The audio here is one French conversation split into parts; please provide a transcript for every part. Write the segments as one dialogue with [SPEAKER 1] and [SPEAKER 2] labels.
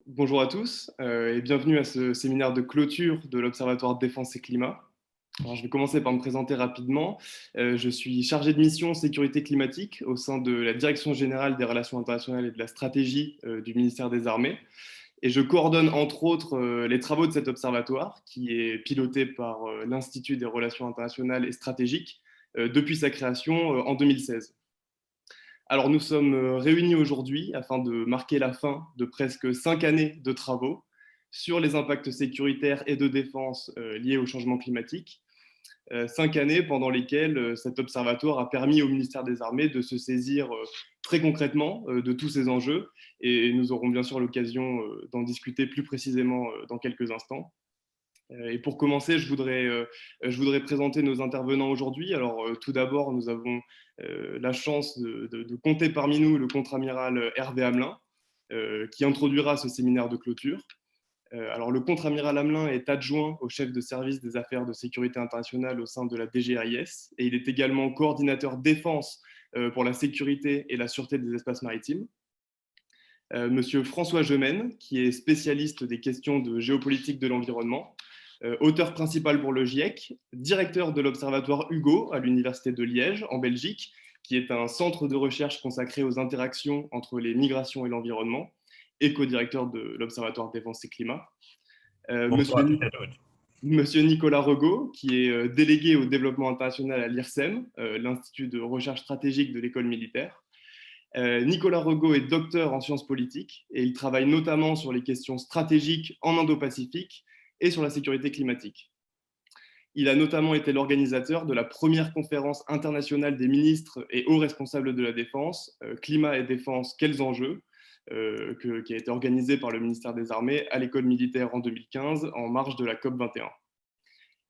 [SPEAKER 1] Bonjour à tous et bienvenue à ce séminaire de clôture de l'Observatoire Défense et Climat. Alors, je vais commencer par me présenter rapidement. Je suis chargé de mission sécurité climatique au sein de la Direction générale des relations internationales et de la stratégie du ministère des Armées. Et je coordonne entre autres les travaux de cet observatoire qui est piloté par l'Institut des relations internationales et stratégiques depuis sa création en 2016. Alors nous sommes réunis aujourd'hui afin de marquer la fin de presque 5 années de travaux sur les impacts sécuritaires et de défense liés au changement climatique. 5 années pendant lesquelles cet observatoire a permis au ministère des Armées de se saisir très concrètement de tous ces enjeux et nous aurons bien sûr l'occasion d'en discuter plus précisément dans quelques instants. Et pour commencer, je voudrais présenter nos intervenants aujourd'hui. Alors, tout d'abord, nous avons la chance de compter parmi nous le contre-amiral Hervé Hamelin, qui introduira ce séminaire de clôture. Alors, le contre-amiral Hamelin est adjoint au chef de service des affaires de sécurité internationale au sein de la DGAIS et il est également coordinateur défense pour la sécurité et la sûreté des espaces maritimes. Monsieur François Gemène, qui est spécialiste des questions de géopolitique de l'environnement, auteur principal pour le GIEC, directeur de l'Observatoire Hugo à l'Université de Liège, en Belgique, qui est un centre de recherche consacré aux interactions entre les migrations et l'environnement, et co-directeur de l'Observatoire Défense et Climat.
[SPEAKER 2] Bonjour à toutes et à tous.
[SPEAKER 1] Monsieur Nicolas Regaud, qui est délégué au développement international à l'IRSEM, l'Institut de recherche stratégique de l'école militaire. Nicolas Regaud est docteur en sciences politiques et il travaille notamment sur les questions stratégiques en Indo-Pacifique et sur la sécurité climatique. Il a notamment été l'organisateur de la première conférence internationale des ministres et hauts responsables de la défense, Climat et défense, quels enjeux, qui a été organisée par le ministère des Armées à l'école militaire en 2015, en marge de la COP 21.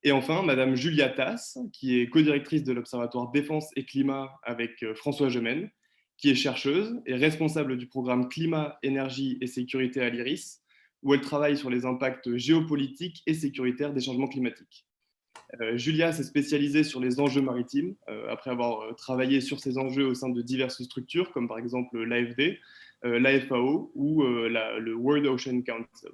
[SPEAKER 1] Et enfin, Madame Julia Tass, qui est co-directrice de l'Observatoire Défense et Climat avec François Gemène, qui est chercheuse et responsable du programme Climat, Énergie et Sécurité à l'IRIS, où elle travaille sur les impacts géopolitiques et sécuritaires des changements climatiques. Julia s'est spécialisée sur les enjeux maritimes, après avoir travaillé sur ces enjeux au sein de diverses structures, comme par exemple l'AFD, l'AFAO ou le World Ocean Council.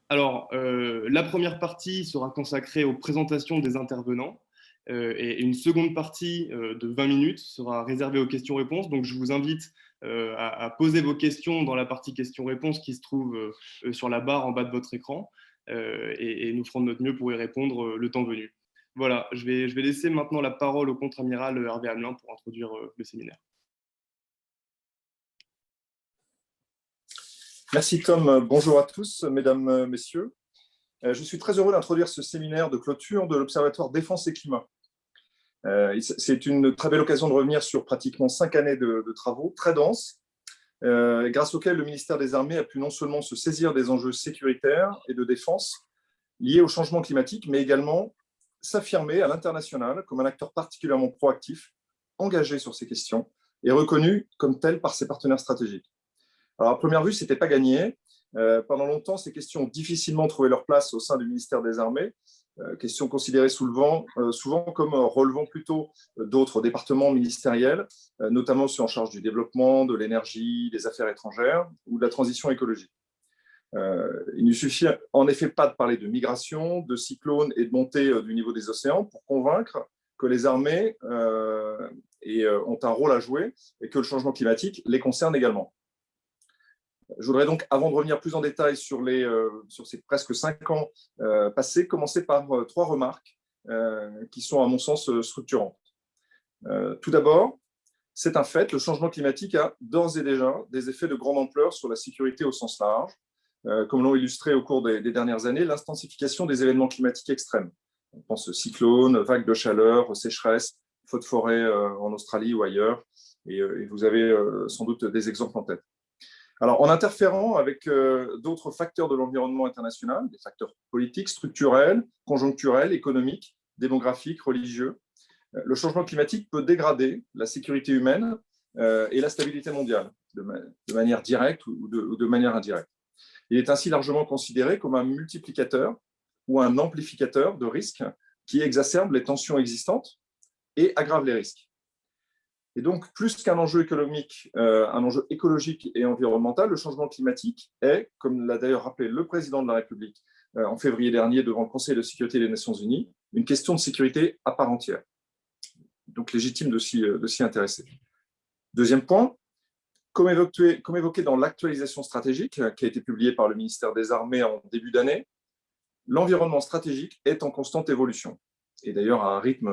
[SPEAKER 1] Alors, la première partie sera consacrée aux présentations des intervenants et une seconde partie de 20 minutes sera réservée aux questions-réponses. Donc, je vous invite à poser vos questions dans la partie questions-réponses qui se trouve sur la barre en bas de votre écran et nous ferons de notre mieux pour y répondre le temps venu. Voilà, je vais laisser maintenant la parole au contre-amiral Hervé Hamelin pour introduire le séminaire.
[SPEAKER 3] Merci Tom, bonjour à tous, mesdames, messieurs. Je suis très heureux d'introduire ce séminaire de clôture de l'Observatoire Défense et Climat. C'est une très belle occasion de revenir sur pratiquement 5 années de travaux très denses, grâce auxquels le ministère des Armées a pu non seulement se saisir des enjeux sécuritaires et de défense liés au changement climatique, mais également s'affirmer à l'international comme un acteur particulièrement proactif, engagé sur ces questions et reconnu comme tel par ses partenaires stratégiques. Alors, à première vue, ce n'était pas gagné. Pendant longtemps, ces questions ont difficilement trouvé leur place au sein du ministère des Armées, questions considérées souvent comme relevant plutôt d'autres départements ministériels, notamment ceux en charge du développement, de l'énergie, des affaires étrangères ou de la transition écologique. Il ne suffit en effet pas de parler de migration, de cyclones et de montée du niveau des océans pour convaincre que les armées ont un rôle à jouer et que le changement climatique les concerne également. Je voudrais donc, avant de revenir plus en détail sur ces presque 5 ans passés, commencer par 3 remarques qui sont, à mon sens, structurantes. Tout d'abord, c'est un fait, le changement climatique a d'ores et déjà des effets de grande ampleur sur la sécurité au sens large, comme l'ont illustré au cours des dernières années l'intensification des événements climatiques extrêmes. On pense cyclones, vagues de chaleur, sécheresse, feux de forêt en Australie ou ailleurs, et vous avez sans doute des exemples en tête. Alors, en interférant avec d'autres facteurs de l'environnement international, des facteurs politiques, structurels, conjoncturels, économiques, démographiques, religieux, le changement climatique peut dégrader la sécurité humaine et la stabilité mondiale, de manière directe ou de manière indirecte. Il est ainsi largement considéré comme un multiplicateur ou un amplificateur de risques qui exacerbe les tensions existantes et aggrave les risques. Et donc, plus qu'un enjeu économique, un enjeu écologique et environnemental, le changement climatique est, comme l'a d'ailleurs rappelé le président de la République en février dernier devant le Conseil de sécurité des Nations Unies, une question de sécurité à part entière. Donc, légitime de s'y intéresser. Deuxième point, comme évoqué dans l'actualisation stratégique qui a été publiée par le ministère des Armées en début d'année, l'environnement stratégique est en constante évolution, et d'ailleurs à un rythme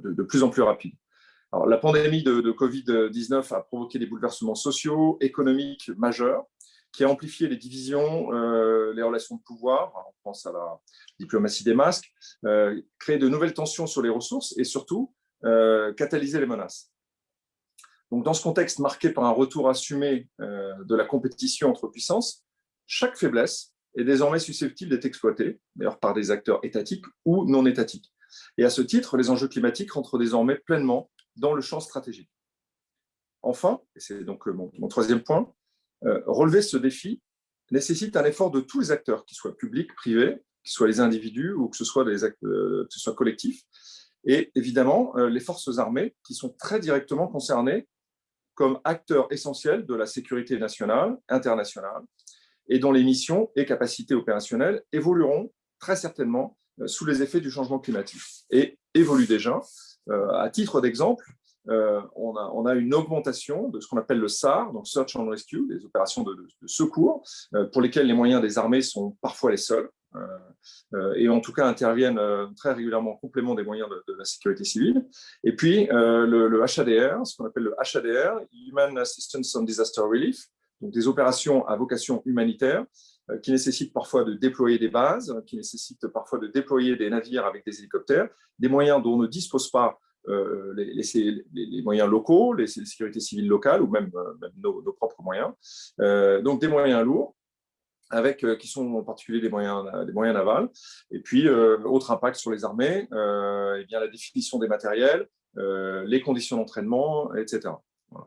[SPEAKER 3] de plus en plus rapide. Alors, la pandémie de Covid-19 a provoqué des bouleversements sociaux, économiques majeurs, qui a amplifié les divisions, les relations de pouvoir, on pense à la diplomatie des masques, créé de nouvelles tensions sur les ressources et surtout catalysé les menaces. Donc, dans ce contexte marqué par un retour assumé de la compétition entre puissances, chaque faiblesse est désormais susceptible d'être exploitée, d'ailleurs par des acteurs étatiques ou non étatiques. Et à ce titre, les enjeux climatiques rentrent désormais pleinement dans le champ stratégique. Enfin, et c'est donc mon troisième point, relever ce défi nécessite un effort de tous les acteurs, qu'ils soient publics, privés, qu'ils soient les individus ou que ce soit collectifs. Et évidemment, les forces armées qui sont très directement concernées comme acteurs essentiels de la sécurité nationale, internationale, et dont les missions et capacités opérationnelles évolueront très certainement sous les effets du changement climatique. Et évoluent déjà. À titre d'exemple, on a une augmentation de ce qu'on appelle le SAR, donc Search and Rescue, les opérations de secours, pour lesquelles les moyens des armées sont parfois les seuls, et en tout cas interviennent très régulièrement en complément des moyens de la sécurité civile. Et puis le HADR, ce qu'on appelle le HADR, Human Assistance on Disaster Relief, donc des opérations à vocation humanitaire, qui nécessitent parfois de déployer des bases, qui nécessitent parfois de déployer des navires avec des hélicoptères, des moyens dont ne disposent pas les moyens locaux, les sécurités civiles locales ou même nos propres moyens. Donc des moyens lourds, qui sont en particulier des moyens navals. Et puis, autre impact sur les armées, eh bien, la définition des matériels, les conditions d'entraînement, etc. Voilà.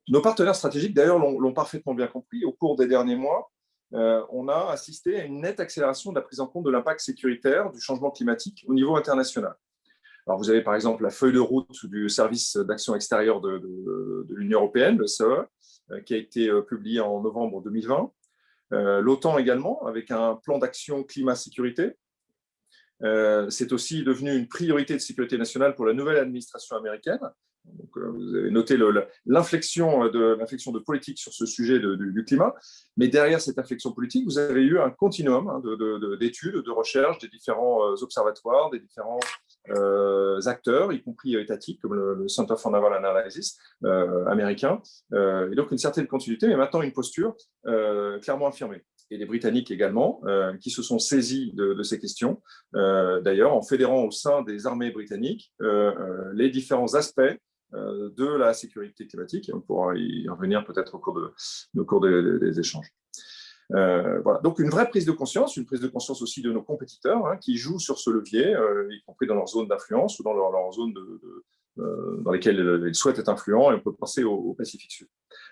[SPEAKER 3] Nos partenaires stratégiques, d'ailleurs, l'ont parfaitement bien compris. Au cours des derniers mois, on a assisté à une nette accélération de la prise en compte de l'impact sécuritaire du changement climatique au niveau international. Alors, vous avez par exemple la feuille de route du service d'action extérieure de l'Union européenne, le SEE, qui a été publiée en novembre 2020. L'OTAN également, avec un plan d'action climat-sécurité. C'est aussi devenu une priorité de sécurité nationale pour la nouvelle administration américaine. Donc, vous avez noté l'inflexion de politique sur ce sujet du climat. Mais derrière cette inflexion politique, vous avez eu un continuum d'études, de recherches des différents observatoires, des différents acteurs, y compris étatiques, comme le Center for Naval Analysis américain. Et donc, une certaine continuité, mais maintenant une posture clairement affirmée. Et les Britanniques également, qui se sont saisis de ces questions, d'ailleurs en fédérant au sein des armées britanniques les différents aspects de la sécurité climatique. On pourra y revenir peut-être au cours des échanges. Voilà. Donc une vraie prise de conscience aussi de nos compétiteurs qui jouent sur ce levier, y compris dans leur zone d'influence ou dans leur zone dans lesquelles ils souhaitent être influents, et on peut penser au Pacifique Sud.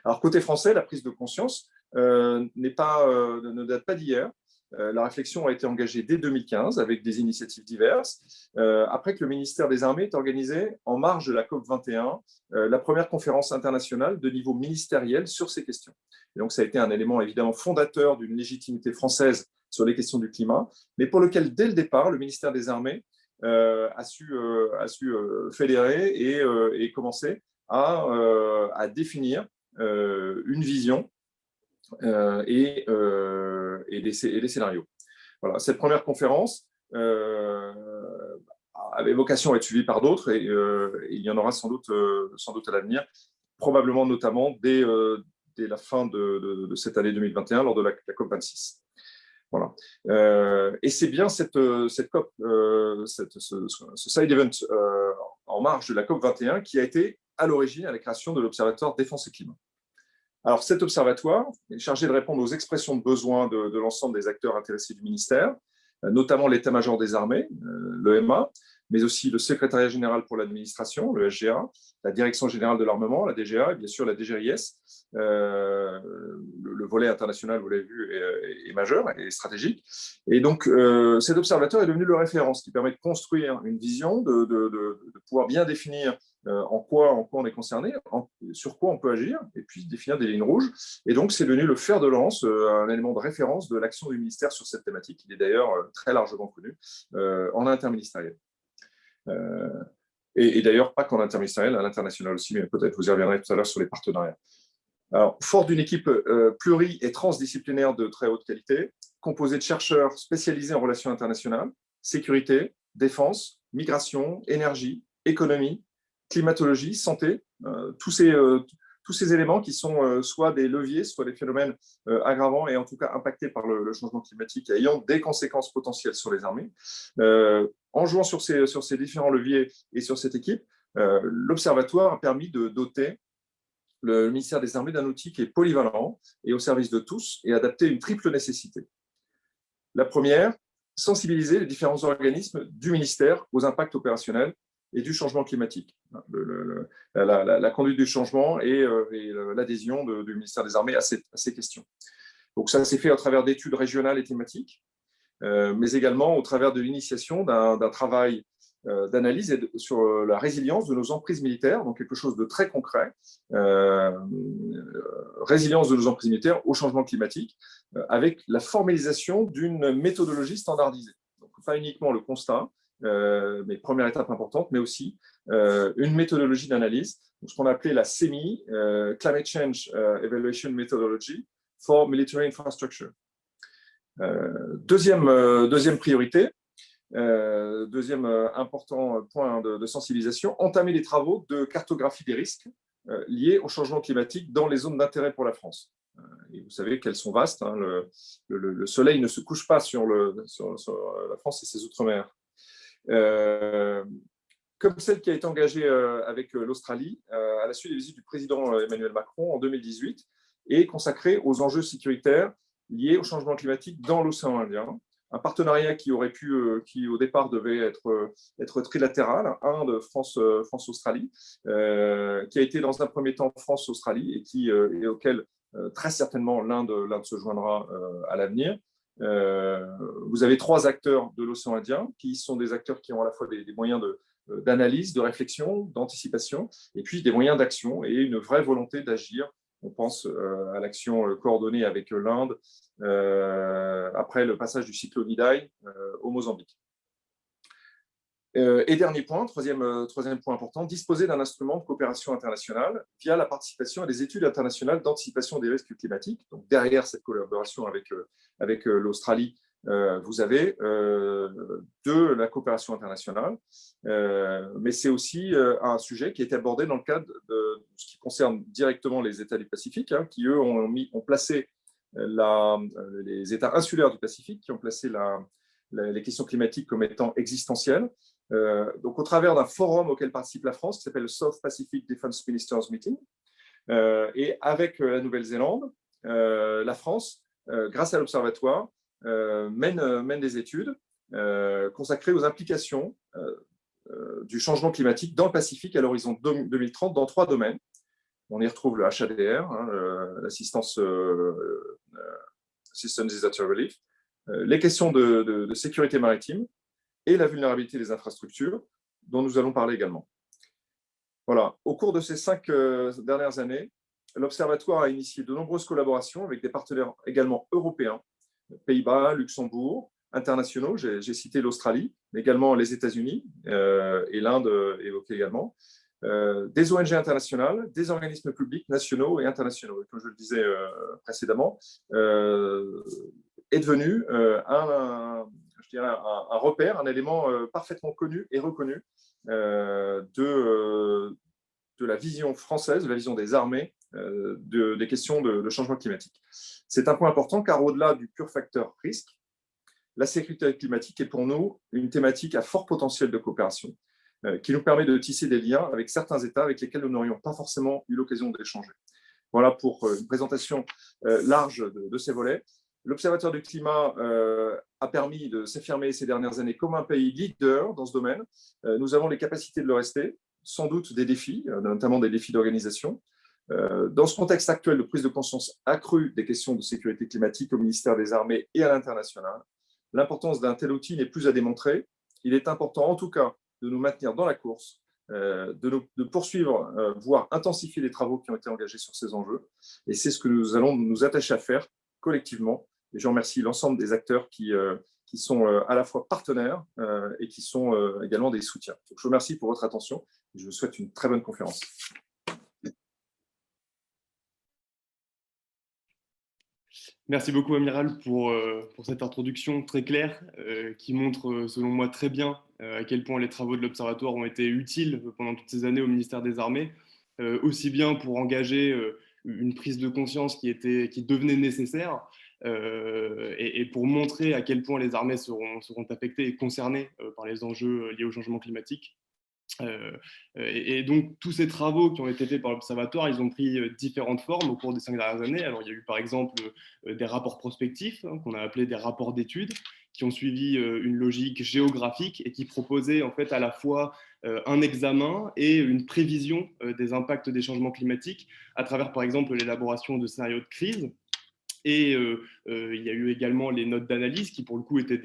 [SPEAKER 3] Alors côté français, la prise de conscience ne date pas d'hier. La réflexion a été engagée dès 2015 avec des initiatives diverses, après que le ministère des Armées ait organisé, en marge de la COP21, la première conférence internationale de niveau ministériel sur ces questions. Et donc, ça a été un élément évidemment fondateur d'une légitimité française sur les questions du climat, mais pour lequel, dès le départ, le ministère des Armées a su fédérer et commencer à définir une vision et des scénarios. Voilà. Cette première conférence avait vocation à être suivie par d'autres, et il y en aura sans doute à l'avenir, probablement notamment dès la fin de cette année 2021 lors de la COP26. Voilà. Et c'est bien cette COP, ce side event en marge de la COP21 qui a été à l'origine à la création de l'Observatoire Défense et Climat. Alors, cet observatoire est chargé de répondre aux expressions de besoins de l'ensemble des acteurs intéressés du ministère, notamment l'état-major des armées, l'EMA, mais aussi le secrétariat général pour l'administration, le SGA, la direction générale de l'armement, la DGA, et bien sûr la DGIS. Le volet international, vous l'avez vu, est majeur et stratégique. Et donc, cet observatoire est devenu le référent, ce qui permet de construire une vision, de pouvoir bien définir en quoi on est concerné, sur quoi on peut agir, et puis définir des lignes rouges. Et donc, c'est devenu le fer de lance, un élément de référence de l'action du ministère sur cette thématique. Il est d'ailleurs très largement connu en interministériel. Et d'ailleurs, pas qu'en interministériel, à l'international aussi, mais peut-être vous y reviendrez tout à l'heure sur les partenariats. Alors, fort d'une équipe pluri- et transdisciplinaire de très haute qualité, composée de chercheurs spécialisés en relations internationales, sécurité, défense, migration, énergie, économie, climatologie, santé, tous ces éléments qui sont soit des leviers, soit des phénomènes aggravants et en tout cas impactés par le changement climatique et ayant des conséquences potentielles sur les armées. En jouant sur ces différents leviers et sur cette équipe, l'Observatoire a permis de doter le ministère des Armées d'un outil qui est polyvalent et au service de tous et adapté à une triple nécessité. La première, sensibiliser les différents organismes du ministère aux impacts opérationnels et du changement climatique. La conduite du changement et l'adhésion du ministère des Armées à ces questions. Donc ça s'est fait à travers d'études régionales et thématiques, mais également au travers de l'initiation d'un travail d'analyse sur la résilience de nos emprises militaires, donc quelque chose de très concret, résilience de nos emprises militaires au changement climatique, avec la formalisation d'une méthodologie standardisée. Donc, pas uniquement le constat, mais première étape importante, mais aussi une méthodologie d'analyse, ce qu'on appelait la CMI, Climate Change Evaluation Methodology for Military Infrastructure. Deuxième priorité, deuxième important point de sensibilisation, entamer les travaux de cartographie des risques liés au changement climatique dans les zones d'intérêt pour la France. Et vous savez qu'elles sont vastes, hein, le soleil ne se couche pas sur la France et ses outre-mer. Comme celle qui a été engagée avec l'Australie à la suite des visites du président Emmanuel Macron en 2018 et consacrée aux enjeux sécuritaires liés au changement climatique dans l'océan Indien. Un partenariat qui aurait pu, qui au départ devait être trilatéral, Inde, France, Australie, qui a été dans un premier temps France-Australie et auquel très certainement l'Inde se joindra à l'avenir. Vous avez 3 acteurs de l'océan Indien qui sont des acteurs qui ont à la fois des moyens d'analyse, de réflexion, d'anticipation, et puis des moyens d'action et une vraie volonté d'agir. On pense à l'action coordonnée avec l'Inde après le passage du cyclone Idai au Mozambique. Et dernier point, troisième point important, disposer d'un instrument de coopération internationale via la participation à des études internationales d'anticipation des risques climatiques. Donc, derrière cette collaboration avec l'Australie, vous avez de la coopération internationale, mais c'est aussi un sujet qui est abordé dans le cadre de ce qui concerne directement les États du Pacifique, hein, qui, eux, ont placé les États insulaires du Pacifique, qui ont placé les questions climatiques comme étant existentielles. Donc, au travers d'un forum auquel participe la France, qui s'appelle le South Pacific Defense Ministers Meeting, et avec la Nouvelle-Zélande, la France, grâce à l'Observatoire, mène des études consacrées aux implications du changement climatique dans le Pacifique à l'horizon 2030 dans 3 domaines. On y retrouve le HADR, hein, l'assistance Assistance Disaster Relief, les questions de sécurité maritime et la vulnérabilité des infrastructures, dont nous allons parler également. Voilà. Au cours de ces 5 dernières années, l'Observatoire a initié de nombreuses collaborations avec des partenaires également européens, Pays-Bas, Luxembourg, internationaux, j'ai cité l'Australie, mais également les États-Unis et l'Inde évoquée également, des ONG internationales, des organismes publics nationaux et internationaux. Et comme je le disais précédemment, est devenu un repère, un élément parfaitement connu et reconnu de la vision française, de la vision des armées des questions de changement climatique. C'est un point important car au-delà du pur facteur risque, la sécurité climatique est pour nous une thématique à fort potentiel de coopération qui nous permet de tisser des liens avec certains États avec lesquels nous n'aurions pas forcément eu l'occasion d'échanger. Voilà pour une présentation large de ces volets. L'Observatoire du climat a permis de s'affirmer ces dernières années comme un pays leader dans ce domaine. Nous avons les capacités de le rester, sans doute des défis, notamment des défis d'organisation. Dans ce contexte actuel de prise de conscience accrue des questions de sécurité climatique au ministère des Armées et à l'international, l'importance d'un tel outil n'est plus à démontrer. Il est important, en tout cas, de nous maintenir dans la course de poursuivre, voire intensifier les travaux qui ont été engagés sur ces enjeux. Et c'est ce que nous allons nous attacher à faire collectivement. Et je remercie l'ensemble des acteurs qui sont à la fois partenaires et qui sont également des soutiens. Donc, je vous remercie pour votre attention et je vous souhaite une très bonne conférence.
[SPEAKER 1] Merci beaucoup, Amiral, pour cette introduction très claire qui montre, selon moi, très bien à quel point les travaux de l'Observatoire ont été utiles pendant toutes ces années au ministère des Armées, aussi bien pour engager une prise de conscience qui devenait nécessaire et pour montrer à quel point les armées seront affectées et concernées par les enjeux liés au changement climatique. Et donc, tous ces travaux qui ont été faits par l'Observatoire, ils ont pris différentes formes au cours des 5 dernières années. Alors, il y a eu par exemple des rapports prospectifs, qu'on a appelés des rapports d'études, qui ont suivi une logique géographique et qui proposaient en fait à la fois un examen et une prévision des impacts des changements climatiques à travers par exemple l'élaboration de scénarios de crise. Et il y a eu également les notes d'analyse qui, pour le coup, étaient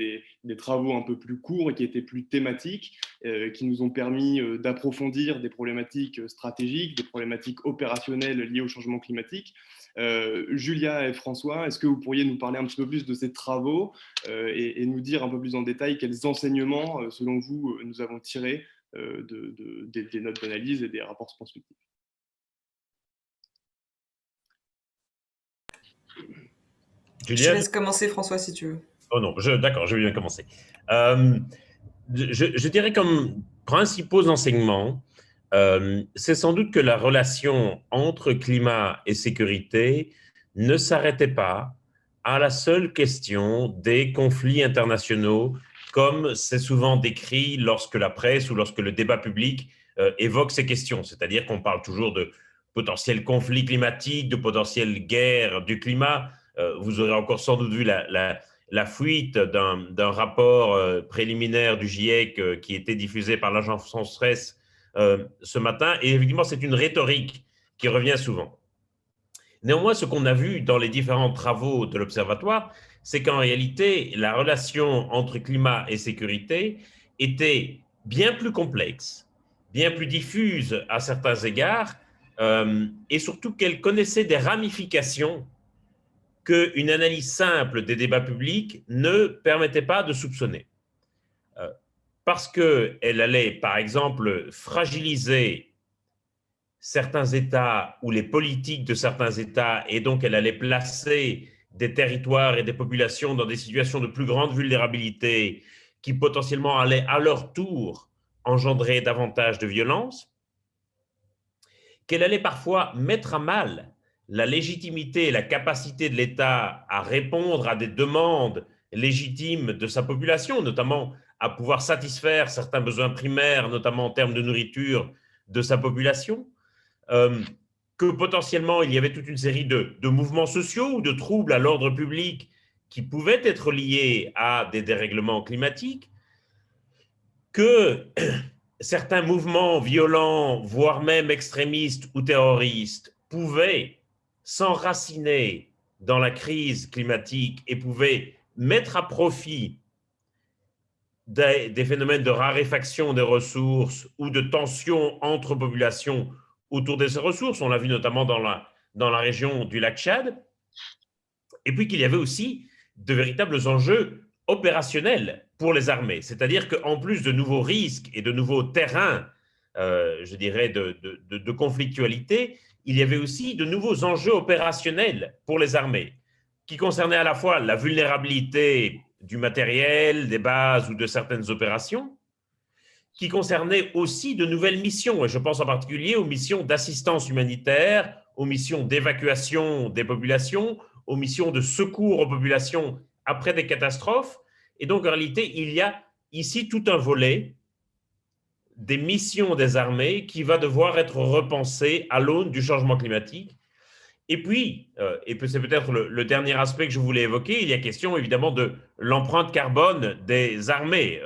[SPEAKER 1] des travaux un peu plus courts et qui étaient plus thématiques, qui nous ont permis d'approfondir des problématiques stratégiques, des problématiques opérationnelles liées au changement climatique. Julia et François, est-ce que vous pourriez nous parler un petit peu plus de ces travaux et nous dire un peu plus en détail quels enseignements, selon vous, nous avons tirés des notes d'analyse et des rapports prospectifs?
[SPEAKER 2] Je
[SPEAKER 4] te laisse commencer, François, si tu veux.
[SPEAKER 2] Oh non, d'accord, je vais bien commencer. Je dirais comme principaux enseignements, c'est sans doute que la relation entre climat et sécurité ne s'arrêtait pas à la seule question des conflits internationaux, comme c'est souvent décrit lorsque la presse ou lorsque le débat public évoque ces questions. C'est-à-dire qu'on parle toujours de potentiels conflits climatiques, de potentielles guerres du climat. Vous aurez encore sans doute vu la fuite d'un rapport préliminaire du GIEC qui était diffusé par l'agence France-Presse ce matin. Et évidemment, c'est une rhétorique qui revient souvent. Néanmoins, ce qu'on a vu dans les différents travaux de l'Observatoire, c'est qu'en réalité, la relation entre climat et sécurité était bien plus complexe, bien plus diffuse à certains égards, et surtout qu'elle connaissait des ramifications qu'une analyse simple des débats publics ne permettait pas de soupçonner. Parce qu'elle allait, par exemple, fragiliser certains États ou les politiques de certains États, et donc elle allait placer des territoires et des populations dans des situations de plus grande vulnérabilité qui potentiellement allaient à leur tour engendrer davantage de violence, qu'elle allait parfois mettre à mal la légitimité et la capacité de l'État à répondre à des demandes légitimes de sa population, notamment à pouvoir satisfaire certains besoins primaires, notamment en termes de nourriture de sa population, que potentiellement il y avait toute une série de mouvements sociaux ou de troubles à l'ordre public qui pouvaient être liés à des dérèglements climatiques, que certains mouvements violents, voire même extrémistes ou terroristes, pouvaient s'enraciner dans la crise climatique et pouvaient mettre à profit des phénomènes de raréfaction des ressources ou de tensions entre populations autour de ces ressources. On l'a vu notamment dans la région du lac Tchad. Et puis qu'il y avait aussi de véritables enjeux opérationnels pour les armées. C'est-à-dire qu'en plus de nouveaux risques et de nouveaux terrains, je dirais, de conflictualité, il y avait aussi de nouveaux enjeux opérationnels pour les armées, qui concernaient à la fois la vulnérabilité du matériel, des bases ou de certaines opérations, qui concernaient aussi de nouvelles missions, et je pense en particulier aux missions d'assistance humanitaire, aux missions d'évacuation des populations, aux missions de secours aux populations après des catastrophes. Et donc, en réalité, il y a ici tout un volet des missions des armées qui va devoir être repensé à l'aune du changement climatique. Et puis c'est peut-être le dernier aspect que je voulais évoquer, il y a question évidemment de l'empreinte carbone des armées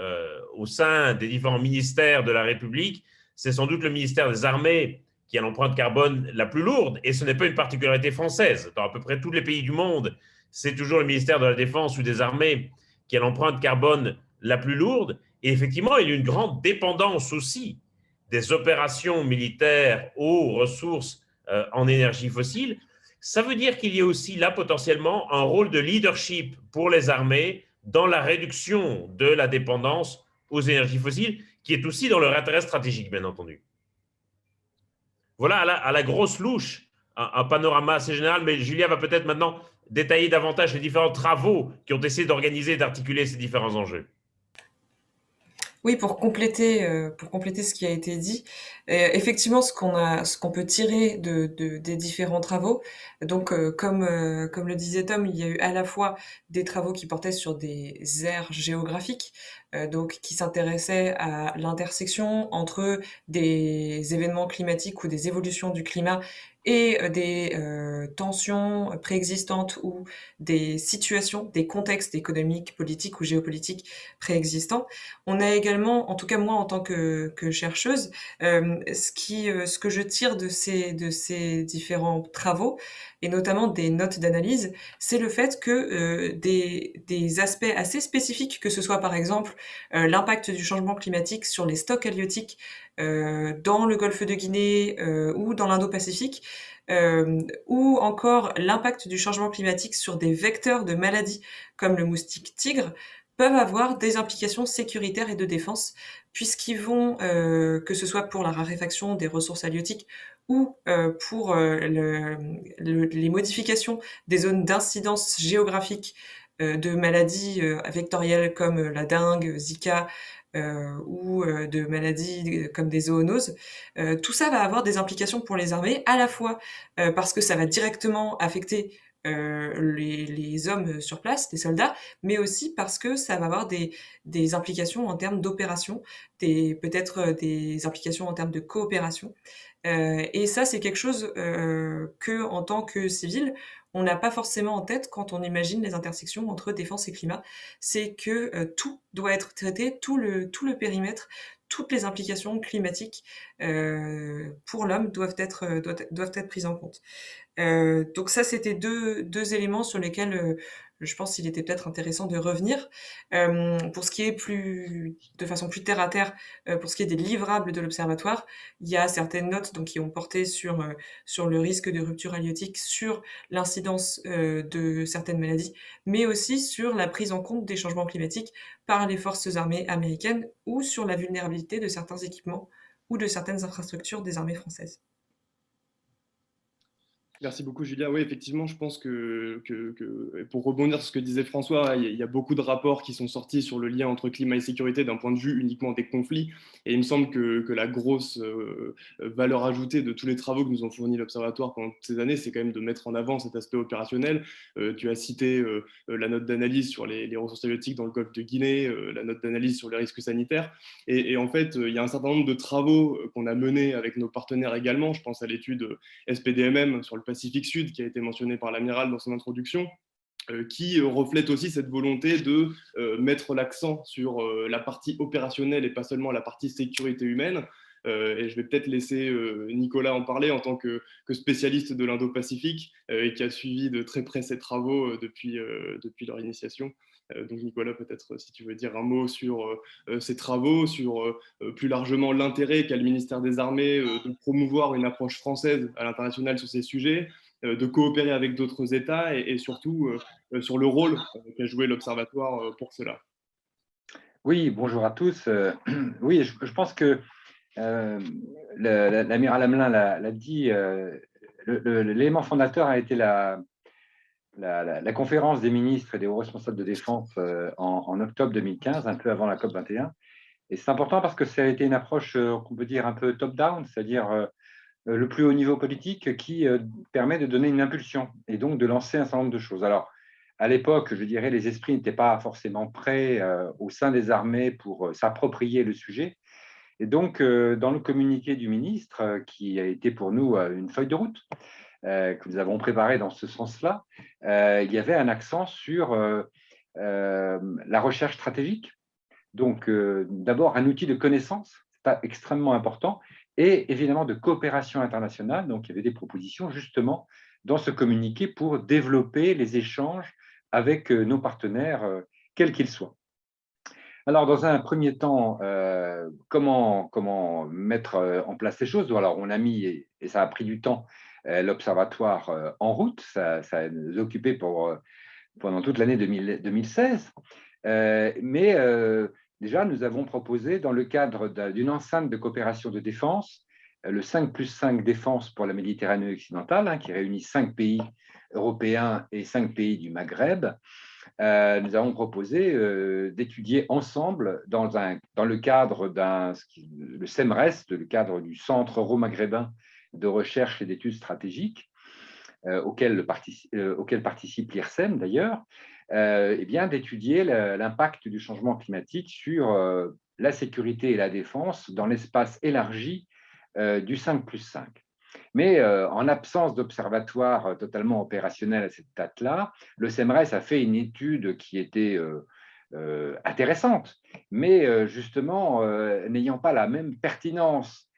[SPEAKER 2] au sein des différents ministères de la République. C'est sans doute le ministère des Armées qui a l'empreinte carbone la plus lourde, et ce n'est pas une particularité française. Dans à peu près tous les pays du monde, c'est toujours le ministère de la Défense ou des Armées qui a l'empreinte carbone la plus lourde. Et effectivement, il y a une grande dépendance aussi des opérations militaires aux ressources en énergie fossile, ça veut dire qu'il y a aussi là potentiellement un rôle de leadership pour les armées dans la réduction de la dépendance aux énergies fossiles, qui est aussi dans leur intérêt stratégique, bien entendu. Voilà à la grosse louche un panorama assez général, mais Julia va peut-être maintenant détailler davantage les différents travaux qui ont essayé d'organiser et d'articuler ces différents enjeux.
[SPEAKER 4] Oui, pour compléter ce qui a été dit, effectivement, ce qu'on peut tirer des différents travaux, donc comme le disait Tom, il y a eu à la fois des travaux qui portaient sur des aires géographiques, donc qui s'intéressaient à l'intersection entre des événements climatiques ou des évolutions du climat et des tensions préexistantes ou des situations, des contextes économiques, politiques ou géopolitiques préexistants. On a également, en tout cas moi en tant que chercheuse, ce que je tire de ces différents travaux, et notamment des notes d'analyse, c'est le fait que des aspects assez spécifiques, que ce soit par exemple l'impact du changement climatique sur les stocks halieutiques dans le golfe de Guinée ou dans l'Indo-Pacifique, ou encore l'impact du changement climatique sur des vecteurs de maladies comme le moustique tigre, peuvent avoir des implications sécuritaires et de défense, puisqu'ils vont, que ce soit pour la raréfaction des ressources halieutiques ou pour les modifications des zones d'incidence géographique de maladies vectorielles comme la dengue, Zika, ou de maladies comme des zoonoses. Tout ça va avoir des implications pour les armées, à la fois parce que ça va directement affecter les hommes sur place, les soldats, mais aussi parce que ça va avoir des implications en termes d'opération, peut-être des implications en termes de coopération. Et ça, c'est quelque chose que, en tant que civil, on n'a pas forcément en tête quand on imagine les intersections entre défense et climat. C'est que tout doit être traité, tout le périmètre, toutes les implications climatiques pour l'homme doivent être prises en compte. Donc ça, c'était deux éléments sur lesquels je pense qu'il était peut-être intéressant de revenir. Pour ce qui est de façon plus terre à terre, pour ce qui est des livrables de l'Observatoire, il y a certaines notes donc, qui ont porté sur le risque de rupture halieutique, sur l'incidence de certaines maladies, mais aussi sur la prise en compte des changements climatiques par les forces armées américaines ou sur la vulnérabilité de certains équipements ou de certaines infrastructures des armées françaises.
[SPEAKER 1] Merci beaucoup, Julia. Oui, effectivement, je pense pour rebondir sur ce que disait François, il y a beaucoup de rapports qui sont sortis sur le lien entre climat et sécurité d'un point de vue uniquement des conflits. Et il me semble que la grosse valeur ajoutée de tous les travaux que nous ont fournis l'Observatoire pendant toutes ces années, c'est quand même de mettre en avant cet aspect opérationnel. Tu as cité la note d'analyse sur les ressources halieutiques dans le golfe de Guinée, la note d'analyse sur les risques sanitaires. Et en fait, il y a un certain nombre de travaux qu'on a menés avec nos partenaires également. Je pense à l'étude SPDMM sur le Pacifique Sud, qui a été mentionné par l'amiral dans son introduction, qui reflète aussi cette volonté de mettre l'accent sur la partie opérationnelle et pas seulement la partie sécurité humaine. Et je vais peut-être laisser Nicolas en parler en tant que spécialiste de l'Indo-Pacifique et qui a suivi de très près ces travaux depuis leur initiation. Donc Nicolas, peut-être si tu veux dire un mot sur ces travaux, sur plus largement l'intérêt qu'a le ministère des Armées de promouvoir une approche française à l'international sur ces sujets, de coopérer avec d'autres États et surtout sur le rôle qu'a joué l'Observatoire pour cela.
[SPEAKER 5] Oui, bonjour à tous. Oui, je pense que l'amiral Hamelin l'a dit, l'élément fondateur a été la conférence des ministres et des hauts responsables de défense en octobre 2015, un peu avant la COP 21. Et c'est important parce que ça a été une approche qu'on peut dire un peu top-down, c'est-à-dire le plus haut niveau politique qui permet de donner une impulsion et donc de lancer un certain nombre de choses. Alors, à l'époque, je dirais, les esprits n'étaient pas forcément prêts au sein des armées pour s'approprier le sujet. Et donc, dans le communiqué du ministre, qui a été pour nous une feuille de route, que nous avons préparée dans ce sens-là, il y avait un accent sur la recherche stratégique. Donc, d'abord, un outil de connaissance, c'est extrêmement important, et évidemment de coopération internationale. Donc, il y avait des propositions justement dans ce communiqué pour développer les échanges avec nos partenaires, quels qu'ils soient. Alors, dans un premier temps, comment mettre en place ces choses? Alors, on a mis, et ça a pris du temps, l'Observatoire en route. Ça nous a occupé pendant toute l'année 2016. Mais déjà, nous avons proposé, dans le cadre d'une enceinte de coopération de défense, le 5+5 défense pour la Méditerranée occidentale, hein, qui réunit 5 pays européens et 5 pays du Maghreb. Nous avons proposé d'étudier ensemble dans le cadre le CEMRES, le cadre du Centre euro-maghrébin de recherche et d'études stratégiques, auquel participe l'IRSEM d'ailleurs, eh bien, d'étudier l'impact du changement climatique sur la sécurité et la défense dans l'espace élargi du 5+5. Mais en absence d'observatoire totalement opérationnel à cette date-là, le CEMRES a fait une étude qui était intéressante, mais justement n'ayant pas la même pertinence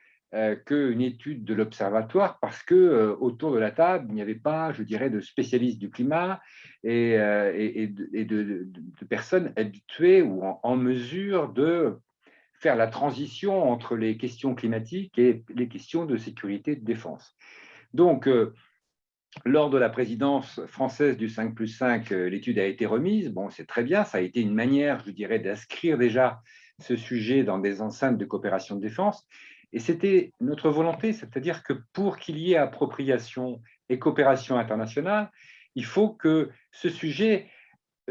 [SPEAKER 5] qu'une étude de l'observatoire, parce que autour de la table, il n'y avait pas, je dirais, de spécialistes du climat et de personnes habituées ou en mesure de faire la transition entre les questions climatiques et les questions de sécurité et de défense. Donc, lors de la présidence française du 5+5, l'étude a été remise. Bon, c'est très bien, ça a été une manière, je dirais, d'inscrire déjà ce sujet dans des enceintes de coopération de défense. Et c'était notre volonté, c'est-à-dire que pour qu'il y ait appropriation et coopération internationale, il faut que ce sujet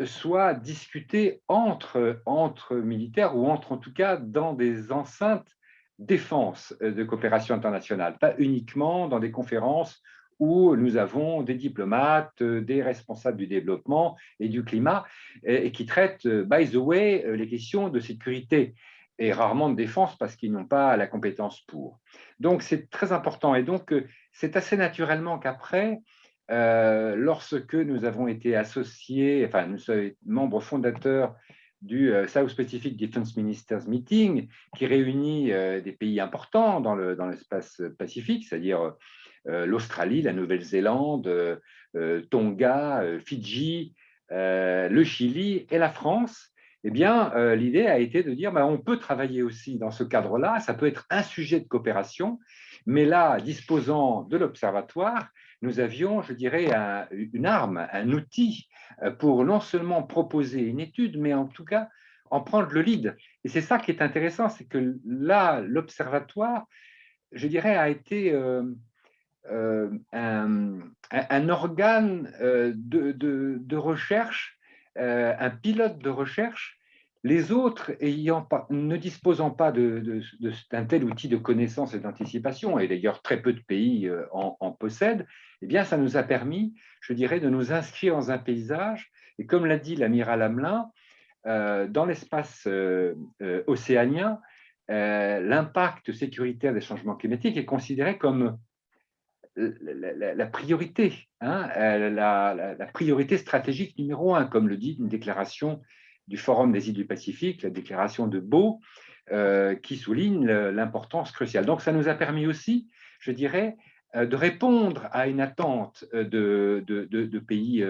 [SPEAKER 5] soit discuté entre militaires ou en tout cas dans des enceintes défense de coopération internationale, pas uniquement dans des conférences où nous avons des diplomates, des responsables du développement et du climat, et qui traitent, by the way, les questions de sécurité et rarement de défense parce qu'ils n'ont pas la compétence pour. Donc, c'est très important. Et donc, c'est assez naturellement qu'après, lorsque nous avons été associés, enfin, nous sommes membres fondateurs du South Pacific Defense Ministers Meeting, qui réunit des pays importants dans l'espace Pacifique, c'est-à-dire l'Australie, la Nouvelle-Zélande, Tonga, Fidji, le Chili et la France. Eh bien, l'idée a été de dire on peut travailler aussi dans ce cadre-là, ça peut être un sujet de coopération, mais là, disposant de l'observatoire, nous avions, je dirais, une arme, un outil pour non seulement proposer une étude, mais en tout cas en prendre le lead. Et c'est ça qui est intéressant, c'est que là, l'observatoire, je dirais, a été un organe de recherche, un pilote de recherche, les autres ne disposant pas d'un tel outil de connaissance et d'anticipation, et d'ailleurs très peu de pays en possèdent, eh bien ça nous a permis, je dirais, de nous inscrire dans un paysage, et comme l'a dit l'amiral Hamelin, dans l'espace océanien, l'impact sécuritaire des changements climatiques est considéré comme la priorité, hein, la priorité stratégique numéro 1, comme le dit une déclaration du Forum des îles du Pacifique, la déclaration de Beau, qui souligne l'importance cruciale. Donc, ça nous a permis aussi, je dirais, de répondre à une attente de pays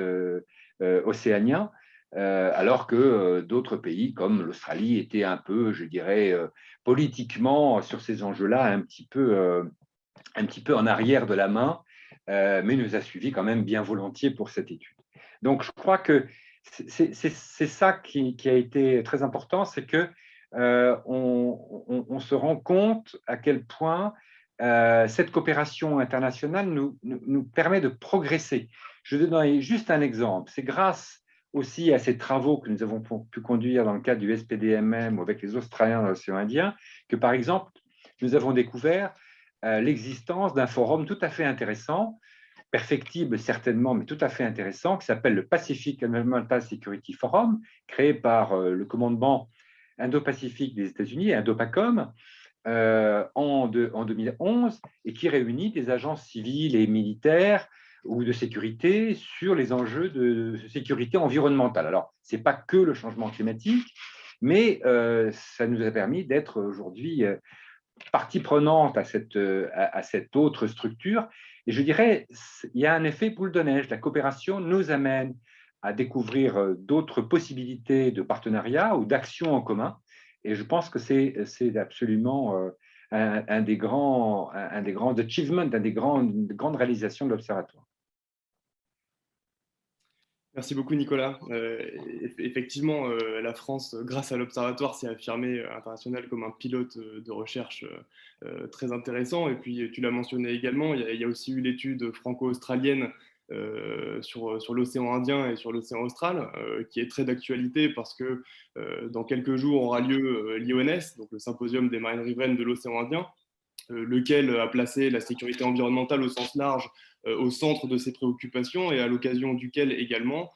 [SPEAKER 5] océaniens, alors que d'autres pays, comme l'Australie, étaient un peu, je dirais, politiquement, sur ces enjeux-là, un petit peu en arrière de la main, mais nous a suivis quand même bien volontiers pour cette étude. Donc, je crois que c'est ça qui a été très important, c'est que on se rend compte à quel point cette coopération internationale nous permet de progresser. Je vais donner juste un exemple. C'est grâce aussi à ces travaux que nous avons pu conduire dans le cadre du SPDMM ou avec les Australiens dans l'océan Indien, que par exemple, nous avons découvert l'existence d'un forum tout à fait intéressant, perfectible certainement, mais tout à fait intéressant, qui s'appelle le Pacific Environmental Security Forum, créé par le commandement Indo-Pacifique des États-Unis, Indopacom, en 2011, et qui réunit des agences civiles et militaires ou de sécurité sur les enjeux de sécurité environnementale. Alors, ce n'est pas que le changement climatique, mais ça nous a permis d'être aujourd'hui partie prenante à cette autre structure. Et je dirais, il y a un effet boule de neige. La coopération nous amène à découvrir d'autres possibilités de partenariat ou d'action en commun. Et je pense que c'est absolument un des grands achievements, des grandes réalisations de l'Observatoire.
[SPEAKER 1] Merci beaucoup, Nicolas. Effectivement, la France, grâce à l'Observatoire, s'est affirmée international comme un pilote de recherche très intéressant. Et puis, tu l'as mentionné également, il y a aussi eu l'étude franco-australienne sur l'océan Indien et sur l'océan Austral, qui est très d'actualité parce que dans quelques jours aura lieu l'IONS, donc le symposium des marines riveraines de l'océan Indien, lequel a placé la sécurité environnementale au sens large au centre de ses préoccupations et à l'occasion duquel également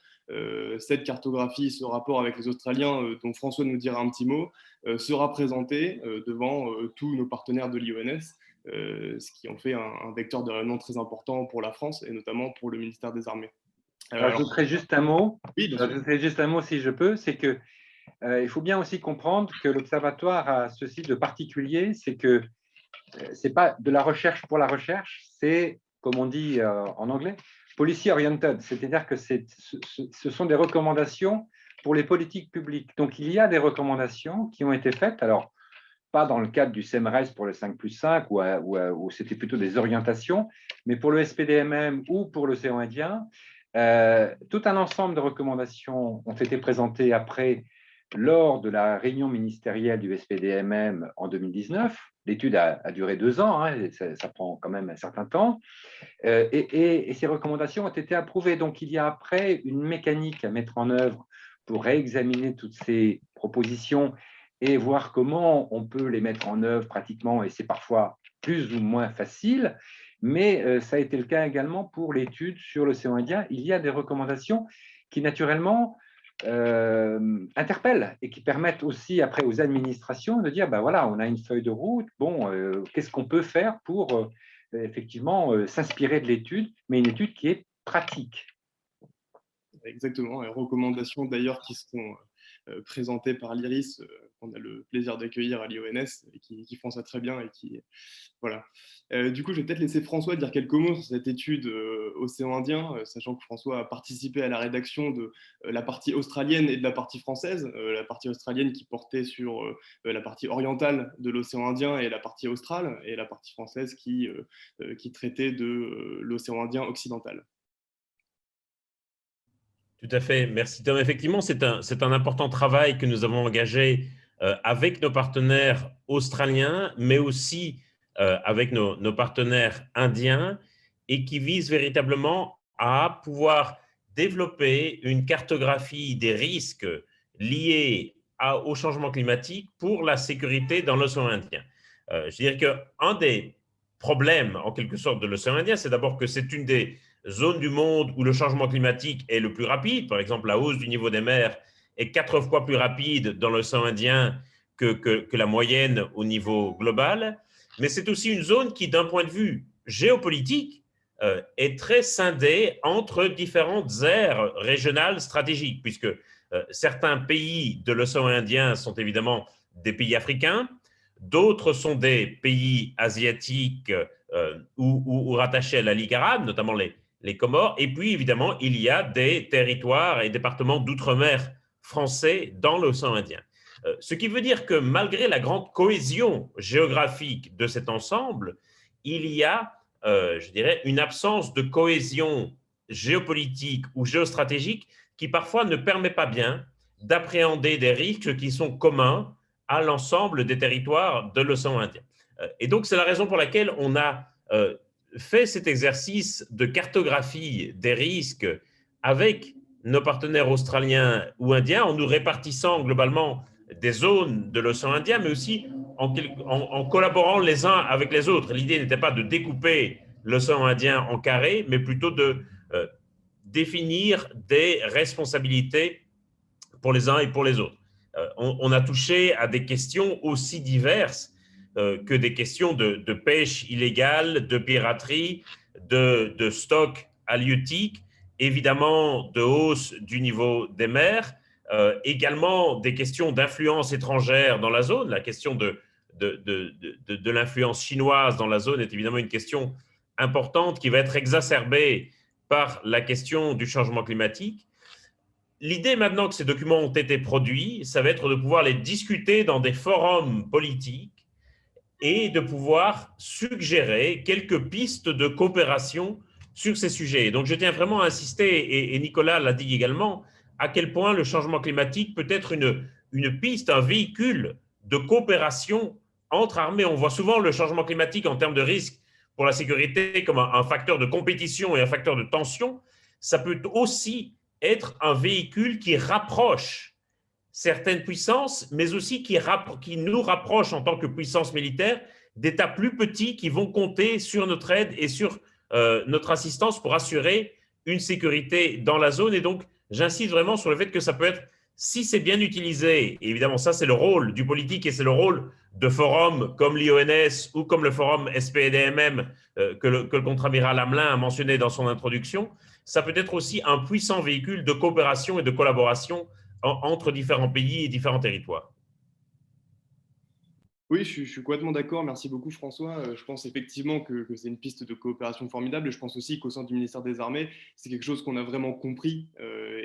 [SPEAKER 1] cette cartographie, ce rapport avec les Australiens, dont François nous dira un petit mot, sera présenté devant tous nos partenaires de l'IONS, ce qui en fait un vecteur de rayonnement très important pour la France et notamment pour le ministère des Armées.
[SPEAKER 5] J'ajouterai juste un mot.
[SPEAKER 1] Oui, bien sûr.
[SPEAKER 5] J'ajouterai juste un mot si je peux, c'est que il faut bien aussi comprendre que l'Observatoire a ceci de particulier, c'est que ce n'est pas de la recherche pour la recherche, c'est, comme on dit en anglais, policy oriented, c'est-à-dire que ce sont des recommandations pour les politiques publiques. Donc, il y a des recommandations qui ont été faites, alors pas dans le cadre du CEMRES pour le 5+5, où c'était plutôt des orientations, mais pour le SPDMM ou pour l'océan Indien, tout un ensemble de recommandations ont été présentées après lors de la réunion ministérielle du SPDMM en 2019. L'étude a duré 2 ans, hein, ça prend quand même un certain temps, et ces recommandations ont été approuvées. Donc, il y a après une mécanique à mettre en œuvre pour réexaminer toutes ces propositions et voir comment on peut les mettre en œuvre pratiquement, et c'est parfois plus ou moins facile, mais ça a été le cas également pour l'étude sur l'océan Indien. Il y a des recommandations qui, naturellement, interpellent et qui permettent aussi après aux administrations de dire, ben voilà, on a une feuille de route, bon, qu'est-ce qu'on peut faire pour effectivement s'inspirer de l'étude, mais une étude qui est pratique.
[SPEAKER 1] Exactement, et recommandations d'ailleurs qui seront présentées par l'IRIS, qu'on a le plaisir d'accueillir à l'IONS, et qui font ça très bien. Et qui, voilà. Du coup, je vais peut-être laisser François dire quelques mots sur cette étude Océan Indien, sachant que François a participé à la rédaction de la partie australienne et de la partie française. La partie australienne qui portait sur la partie orientale de l'océan Indien et la partie australe, et la partie française qui traitait de l'océan Indien occidental.
[SPEAKER 2] Tout à fait, merci Tom. Effectivement, c'est un important travail que nous avons engagé avec nos partenaires australiens, mais aussi avec nos partenaires indiens, et qui vise véritablement à pouvoir développer une cartographie des risques liés au changement climatique pour la sécurité dans l'océan Indien. Je dirais qu'un des problèmes, en quelque sorte, de l'océan Indien, c'est d'abord que c'est une des zones du monde où le changement climatique est le plus rapide. Par exemple, la hausse du niveau des mers est 4 fois plus rapide dans l'océan Indien que la moyenne au niveau global. Mais c'est aussi une zone qui, d'un point de vue géopolitique, est très scindée entre différentes aires régionales stratégiques, puisque certains pays de l'océan Indien sont évidemment des pays africains, d'autres sont des pays asiatiques ou rattachés à la Ligue arabe, notamment les Comores, et puis évidemment, il y a des territoires et départements d'outre-mer français dans l'océan Indien. Ce qui veut dire que malgré la grande cohésion géographique de cet ensemble, il y a, je dirais, une absence de cohésion géopolitique ou géostratégique qui parfois ne permet pas bien d'appréhender des risques qui sont communs à l'ensemble des territoires de l'océan Indien. Et donc, c'est la raison pour laquelle on a fait cet exercice de cartographie des risques avec nos partenaires australiens ou indiens, en nous répartissant globalement des zones de l'océan Indien, mais aussi en collaborant les uns avec les autres. L'idée n'était pas de découper l'océan Indien en carrés, mais plutôt de définir des responsabilités pour les uns et pour les autres. On a touché à des questions aussi diverses que des questions de pêche illégale, de piraterie, de stock halieutique, évidemment de hausse du niveau des mers, également des questions d'influence étrangère dans la zone. La question de l'influence chinoise dans la zone est évidemment une question importante qui va être exacerbée par la question du changement climatique. l'idée maintenant que ces documents ont été produits, ça va être de pouvoir les discuter dans des forums politiques et de pouvoir suggérer quelques pistes de coopération sur ces sujets. Donc, je tiens vraiment à insister, et Nicolas l'a dit également, à quel point le changement climatique peut être une piste, un véhicule de coopération entre armées. On voit souvent le changement climatique en termes de risque pour la sécurité comme un facteur de compétition et un facteur de tension. Ça peut aussi être un véhicule qui rapproche certaines puissances, mais aussi qui nous rapproche en tant que puissance militaire d'États plus petits qui vont compter sur notre aide et sur notre assistance pour assurer une sécurité dans la zone. Et donc, j'insiste vraiment sur le fait que ça peut être, si c'est bien utilisé, et évidemment ça c'est le rôle du politique et c'est le rôle de forums comme l'IONS ou comme le forum SPDMM que le contre-amiral Hamelin a mentionné dans son introduction, ça peut être aussi un puissant véhicule de coopération et de collaboration entre différents pays et différents territoires.
[SPEAKER 1] Oui, je suis complètement d'accord. Merci beaucoup, François. Je pense effectivement que c'est une piste de coopération formidable. Et je pense aussi qu'au sein du ministère des Armées, c'est quelque chose qu'on a vraiment compris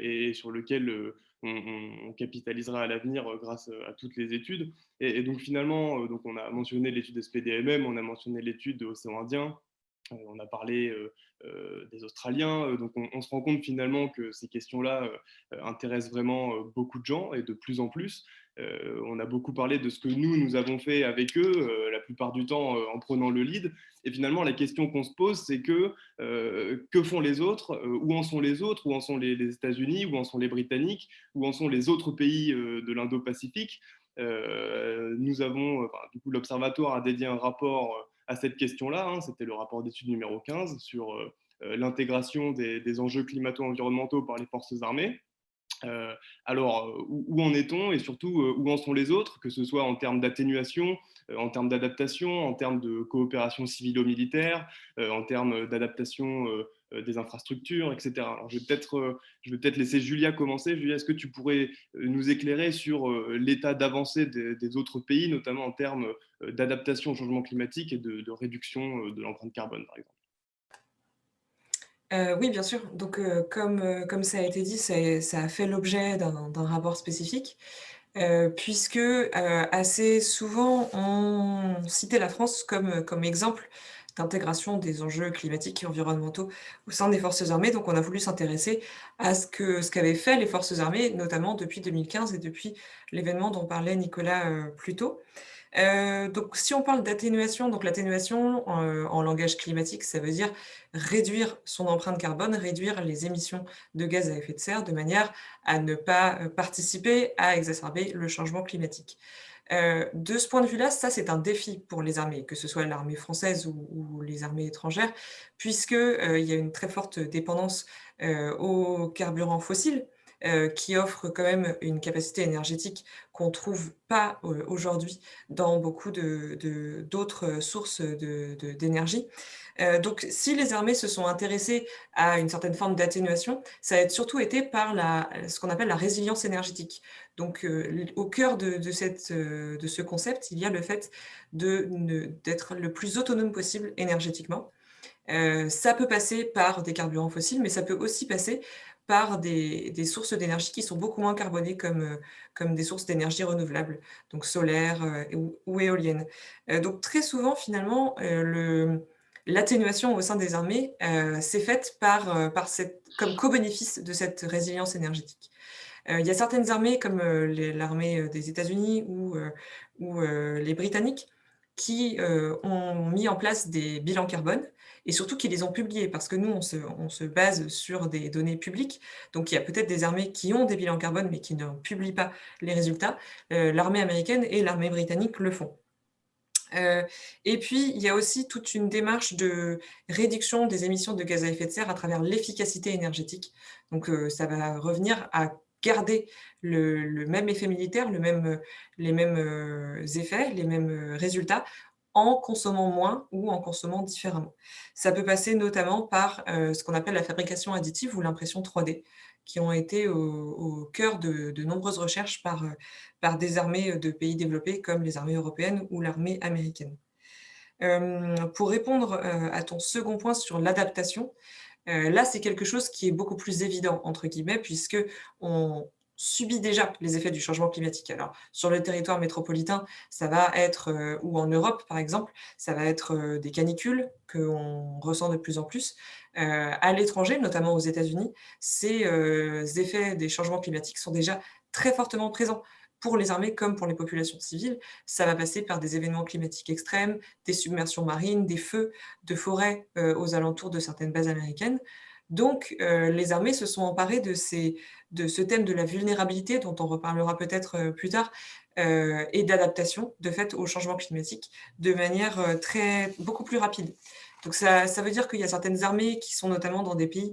[SPEAKER 1] et sur lequel on capitalisera à l'avenir grâce à toutes les études. Et donc finalement, donc on a mentionné l'étude SPDMM, on a mentionné l'étude de l'océan Indien, on a parlé des Australiens, donc on se rend compte finalement que ces questions-là intéressent vraiment beaucoup de gens et de plus en plus. On a beaucoup parlé de ce que nous avons fait avec eux, la plupart du temps en prenant le lead. Et finalement, la question qu'on se pose, c'est que font les autres, où en sont les autres, où en sont les États-Unis, où en sont les Britanniques, où en sont les autres pays de l'Indo-Pacifique. Nous avons, du coup, l'Observatoire a dédié un rapport à cette question-là. Hein, c'était le rapport d'étude numéro 15 sur l'intégration des enjeux climato-environnementaux par les forces armées. Alors, où en est-on et surtout où en sont les autres, que ce soit en termes d'atténuation, en termes d'adaptation, en termes de coopération civilo-militaire, en termes d'adaptation des infrastructures, etc. Alors, je vais peut-être laisser Julia commencer. Julia, est-ce que tu pourrais nous éclairer sur l'état d'avancée des autres pays, notamment en termes d'adaptation au changement climatique et de réduction de l'empreinte carbone, par exemple?
[SPEAKER 4] Oui, bien sûr. Donc, comme ça a été dit, ça a fait l'objet d'un rapport spécifique, puisque, assez souvent, on citait la France comme exemple d'intégration des enjeux climatiques et environnementaux au sein des forces armées. Donc on a voulu s'intéresser à ce qu'avaient fait les forces armées, notamment depuis 2015 et depuis l'événement dont parlait Nicolas, plus tôt. Donc si on parle d'atténuation, donc l'atténuation en langage climatique, ça veut dire réduire son empreinte carbone, réduire les émissions de gaz à effet de serre de manière à ne pas, participer à exacerber le changement climatique. De ce point de vue-là, ça c'est un défi pour les armées, que ce soit l'armée française ou les armées étrangères, puisque, il y a une très forte dépendance, aux carburants fossiles, qui offrent quand même une capacité énergétique qu'on trouve pas, aujourd'hui dans beaucoup d'autres sources d'énergie. Donc si les armées se sont intéressées à une certaine forme d'atténuation, ça a surtout été par ce qu'on appelle la résilience énergétique. Donc au cœur de ce concept, il y a le fait d'être le plus autonome possible énergétiquement. Ça peut passer par des carburants fossiles, mais ça peut aussi passer par des sources d'énergie qui sont beaucoup moins carbonées comme des sources d'énergie renouvelables, donc solaires, ou éoliennes. Donc très souvent finalement, l'atténuation au sein des armées, s'est faite par cette comme co-bénéfice de cette résilience énergétique. Il y a certaines armées comme, l'armée, des États-Unis ou les Britanniques qui, ont mis en place des bilans carbone et surtout qui les ont publiés parce que nous on se base sur des données publiques. Donc il y a peut-être des armées qui ont des bilans carbone mais qui ne publient pas les résultats. L'armée américaine et l'armée britannique le font. Et puis, il y a aussi toute une démarche de réduction des émissions de gaz à effet de serre à travers l'efficacité énergétique. Donc, ça va revenir à garder le même effet militaire, les mêmes, effets, les mêmes, résultats en consommant moins ou en consommant différemment. Ça peut passer notamment par, ce qu'on appelle la fabrication additive ou l'impression 3D, qui ont été au cœur de nombreuses recherches par des armées de pays développés comme les armées européennes ou l'armée américaine. Pour répondre, à ton second point sur l'adaptation, Là, c'est quelque chose qui est beaucoup plus évident, entre guillemets, puisque on subit déjà les effets du changement climatique. Alors, sur le territoire métropolitain, ça va être, ou en Europe, par exemple, ça va être des canicules qu'on ressent de plus en plus. À l'étranger, notamment aux États-Unis, ces effets des changements climatiques sont déjà très fortement présents pour les armées comme pour les populations civiles. Ça va passer par des événements climatiques extrêmes, des submersions marines, des feux de forêt aux alentours de certaines bases américaines. Donc, les armées se sont emparées de ce thème de la vulnérabilité, dont on reparlera peut-être plus tard, et d'adaptation, de fait, au changement climatique, de manière beaucoup plus rapide. Donc, ça veut dire qu'il y a certaines armées qui sont notamment dans des pays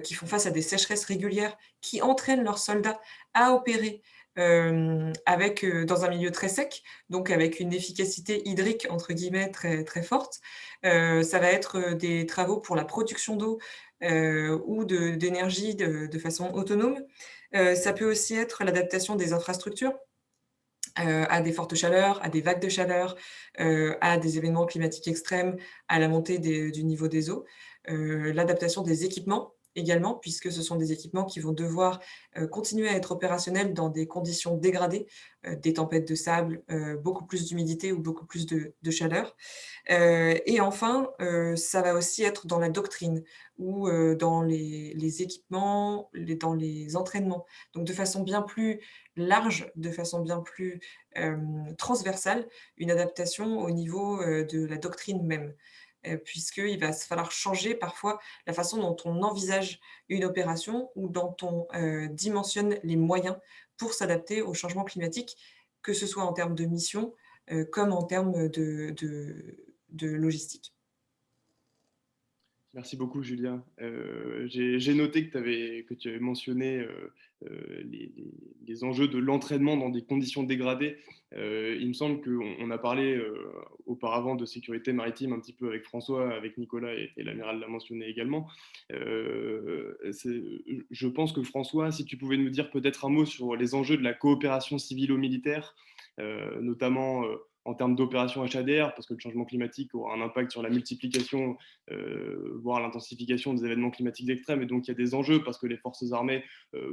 [SPEAKER 4] qui font face à des sécheresses régulières, qui entraînent leurs soldats à opérer dans un milieu très sec, donc avec une efficacité hydrique entre guillemets très, très forte. Ça va être des travaux pour la production d'eau ou d'énergie de façon autonome. Ça peut aussi être l'adaptation des infrastructures à des fortes chaleurs, à des vagues de chaleur, à des événements climatiques extrêmes, à la montée du niveau des eaux. L'adaptation des équipements également, puisque ce sont des équipements qui vont devoir continuer à être opérationnels dans des conditions dégradées, des tempêtes de sable, beaucoup plus d'humidité ou beaucoup plus de chaleur. Et enfin, ça va aussi être dans la doctrine ou dans les équipements, dans les entraînements. Donc de façon bien plus large, de façon bien plus transversale, une adaptation au niveau de la doctrine même. Puisqu'il va falloir changer parfois la façon dont on envisage une opération ou dont on dimensionne les moyens pour s'adapter au changement climatique, que ce soit en termes de mission comme en termes de logistique.
[SPEAKER 1] Merci beaucoup, Julien. J'ai noté que tu avais mentionné les enjeux de l'entraînement dans des conditions dégradées. Il me semble qu'on a parlé auparavant de sécurité maritime un petit peu avec François, avec Nicolas et l'amiral l'a mentionné également. Je pense que François, si tu pouvais nous dire peut-être un mot sur les enjeux de la coopération civilo-militaire, notamment en termes d'opérations HADR, parce que le changement climatique aura un impact sur la multiplication, voire l'intensification des événements climatiques extrêmes. Et donc, il y a des enjeux parce que les forces armées,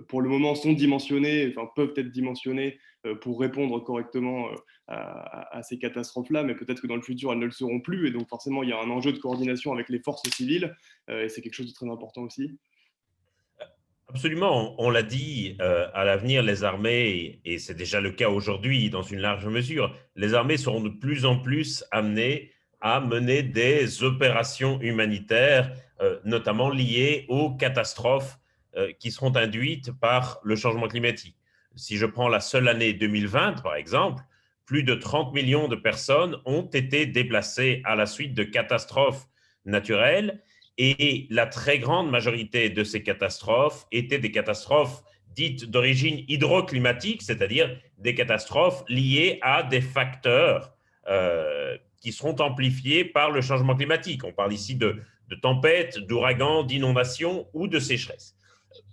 [SPEAKER 1] pour le moment, sont dimensionnées, enfin, peuvent être dimensionnées pour répondre correctement à ces catastrophes-là, mais peut-être que dans le futur, elles ne le seront plus. Et donc, forcément, il y a un enjeu de coordination avec les forces civiles, et c'est quelque chose de très important aussi.
[SPEAKER 2] Absolument, on l'a dit, à l'avenir, les armées, et c'est déjà le cas aujourd'hui dans une large mesure, les armées seront de plus en plus amenées à mener des opérations humanitaires, notamment liées aux catastrophes qui seront induites par le changement climatique. Si je prends la seule année 2020, par exemple, plus de 30 millions de personnes ont été déplacées à la suite de catastrophes naturelles. Et la très grande majorité de ces catastrophes étaient des catastrophes dites d'origine hydroclimatique, c'est-à-dire des catastrophes liées à des facteurs qui seront amplifiés par le changement climatique. On parle ici de tempêtes, d'ouragans, d'inondations ou de sécheresses.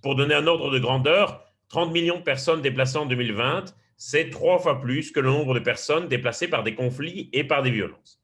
[SPEAKER 2] Pour donner un ordre de grandeur, 30 millions de personnes déplacées en 2020, c'est 3 fois plus que le nombre de personnes déplacées par des conflits et par des violences.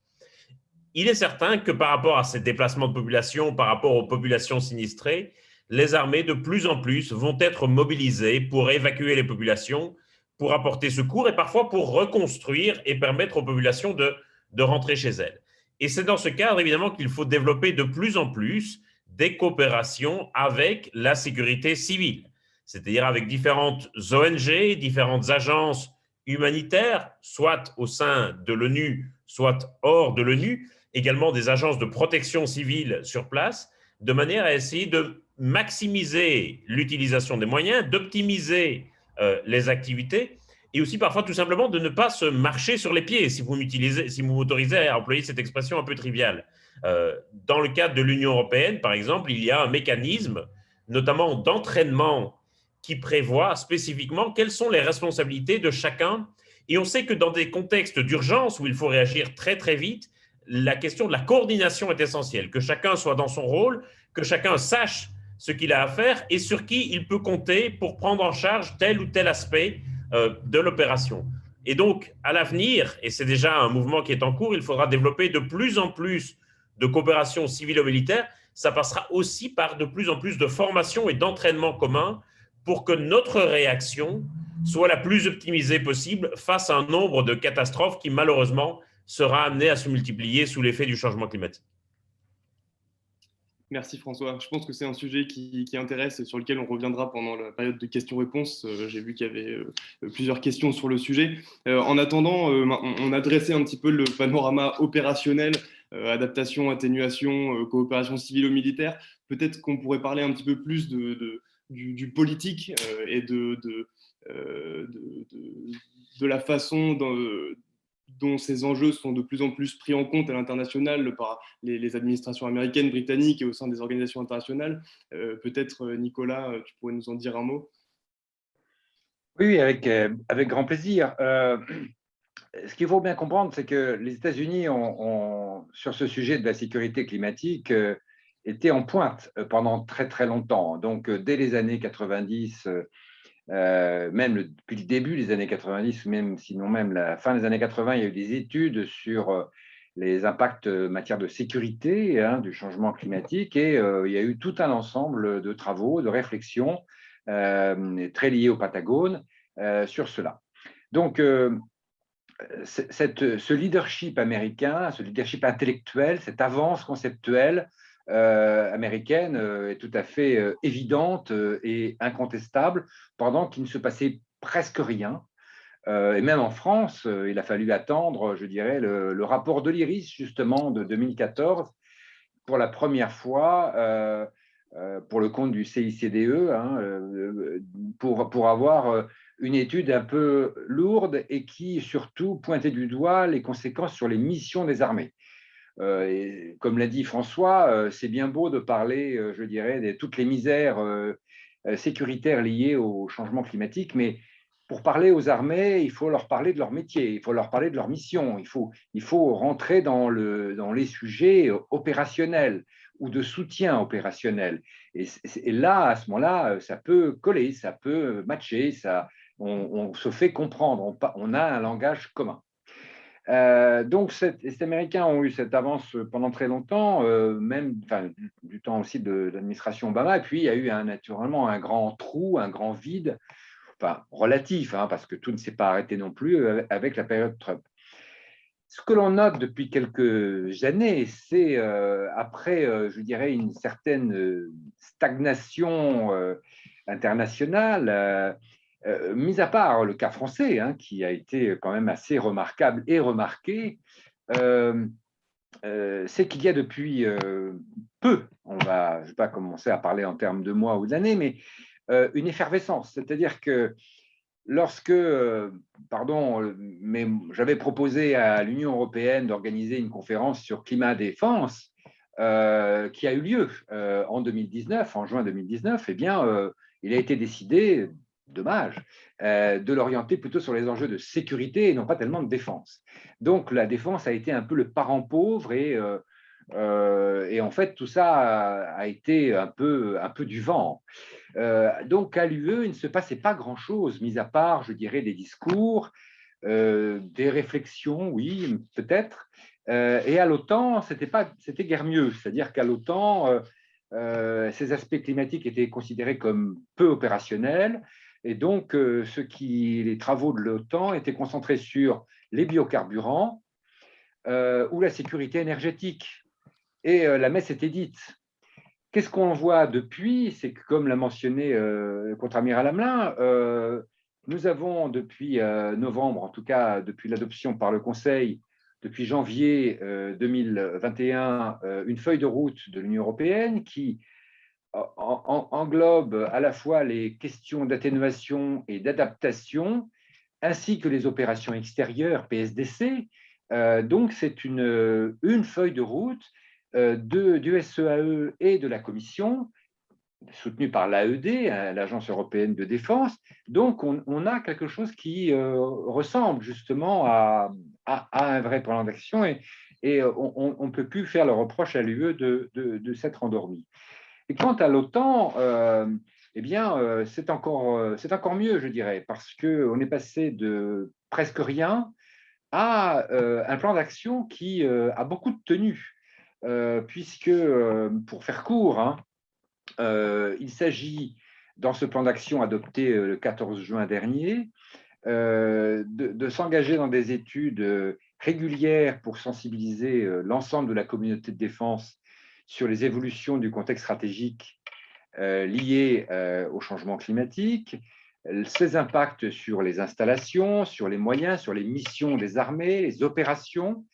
[SPEAKER 2] Il est certain que par rapport à ces déplacements de population, par rapport aux populations sinistrées, les armées de plus en plus vont être mobilisées pour évacuer les populations, pour apporter secours et parfois pour reconstruire et permettre aux populations de rentrer chez elles. Et c'est dans ce cadre, évidemment, qu'il faut développer de plus en plus des coopérations avec la sécurité civile, c'est-à-dire avec différentes ONG, différentes agences humanitaires, soit au sein de l'ONU, soit hors de l'ONU, également des agences de protection civile sur place, de manière à essayer de maximiser l'utilisation des moyens, d'optimiser les activités et aussi parfois tout simplement de ne pas se marcher sur les pieds, si vous m'autorisez à employer cette expression un peu triviale. Dans le cadre de l'Union européenne, par exemple, il y a un mécanisme, notamment d'entraînement, qui prévoit spécifiquement quelles sont les responsabilités de chacun. Et on sait que dans des contextes d'urgence où il faut réagir très très vite, la question de la coordination est essentielle, que chacun soit dans son rôle, que chacun sache ce qu'il a à faire et sur qui il peut compter pour prendre en charge tel ou tel aspect de l'opération. Et donc, à l'avenir, et c'est déjà un mouvement qui est en cours, il faudra développer de plus en plus de coopération civilo-militaire, ça passera aussi par de plus en plus de formation et d'entraînement commun pour que notre réaction soit la plus optimisée possible face à un nombre de catastrophes qui, malheureusement, sera amené à se multiplier sous l'effet du changement climatique.
[SPEAKER 1] Merci François. Je pense que c'est un sujet qui intéresse et sur lequel on reviendra pendant la période de questions-réponses. J'ai vu qu'il y avait plusieurs questions sur le sujet. En attendant, on a dressé un petit peu le panorama opérationnel, adaptation, atténuation, coopération civilo-militaire. Peut-être qu'on pourrait parler un petit peu plus du politique et de la façon dont ces enjeux sont de plus en plus pris en compte à l'international par les administrations américaines, britanniques et au sein des organisations internationales. Peut-être, Nicolas, tu pourrais nous en dire un mot?
[SPEAKER 5] Oui, avec grand plaisir. Ce qu'il faut bien comprendre, c'est que les États-Unis sur ce sujet de la sécurité climatique, été en pointe pendant très très longtemps. Donc, dès les années 90, même depuis le début des années 90, même sinon même la fin des années 80, il y a eu des études sur les impacts en matière de sécurité du changement climatique, et il y a eu tout un ensemble de travaux, de réflexions très liés au Patagone sur cela. Donc, ce leadership américain, ce leadership intellectuel, cette avance conceptuelle américaine est tout à fait évidente et incontestable, pendant qu'il ne se passait presque rien. Et même en France, il a fallu attendre, je dirais, le rapport de l'IRIS, justement, de 2014, pour la première fois, pour le compte du CICDE, pour avoir une étude un peu lourde et qui, surtout, pointait du doigt les conséquences sur les missions des armées. Et comme l'a dit François, c'est bien beau de parler, je dirais, de toutes les misères sécuritaires liées au changement climatique, mais pour parler aux armées, il faut leur parler de leur métier, il faut leur parler de leur mission, il faut rentrer dans les sujets opérationnels ou de soutien opérationnel. Et là, à ce moment-là, ça peut coller, ça peut matcher, on se fait comprendre, on a un langage commun. Donc, les Américains ont eu cette avance pendant très longtemps, même du temps aussi de l'administration Obama. Et puis, il y a eu naturellement un grand trou, un grand vide, relatif, parce que tout ne s'est pas arrêté non plus avec la période Trump. Ce que l'on note depuis quelques années, c'est après, je dirais, une certaine stagnation internationale, mis à part le cas français, qui a été quand même assez remarquable et remarqué, c'est qu'il y a depuis peu, je ne vais pas commencer à parler en termes de mois ou d'années, mais une effervescence. C'est-à-dire que lorsque, mais j'avais proposé à l'Union européenne d'organiser une conférence sur climat-défense qui a eu lieu en 2019, en juin 2019, eh bien, il a été décidé, dommage, de l'orienter plutôt sur les enjeux de sécurité et non pas tellement de défense. Donc, la défense a été un peu le parent pauvre et en fait, tout ça a été un peu du vent. Donc, à l'UE, il ne se passait pas grand-chose, mis à part, je dirais, des discours, des réflexions, oui, peut-être. Et à l'OTAN, c'était guère mieux. C'est-à-dire qu'à l'OTAN, ces aspects climatiques étaient considérés comme peu opérationnels. Et donc, les travaux de l'OTAN étaient concentrés sur les biocarburants ou la sécurité énergétique. Et la messe était dite. Qu'est-ce qu'on voit depuis? C'est que, comme l'a mentionné contre-amiral Hamelin, nous avons depuis novembre, en tout cas depuis l'adoption par le Conseil, depuis janvier 2021, une feuille de route de l'Union européenne qui englobe à la fois les questions d'atténuation et d'adaptation, ainsi que les opérations extérieures, PSDC. Donc, c'est une feuille de route du SEAE et de la Commission, soutenue par l'AED, l'Agence européenne de défense. Donc, on a quelque chose qui ressemble justement à un vrai plan d'action, et on ne peut plus faire le reproche à l'UE de s'être endormi. Et quant à l'OTAN, eh bien, c'est encore mieux, je dirais, parce qu'on est passé de presque rien à un plan d'action qui a beaucoup de tenue. puisque, pour faire court, hein, il s'agit, dans ce plan d'action adopté le 14 juin dernier, de s'engager dans des études régulières pour sensibiliser l'ensemble de la communauté de défense sur les évolutions du contexte stratégique liées au changement climatique, ses impacts sur les installations, sur les moyens, sur les missions des armées, les opérations.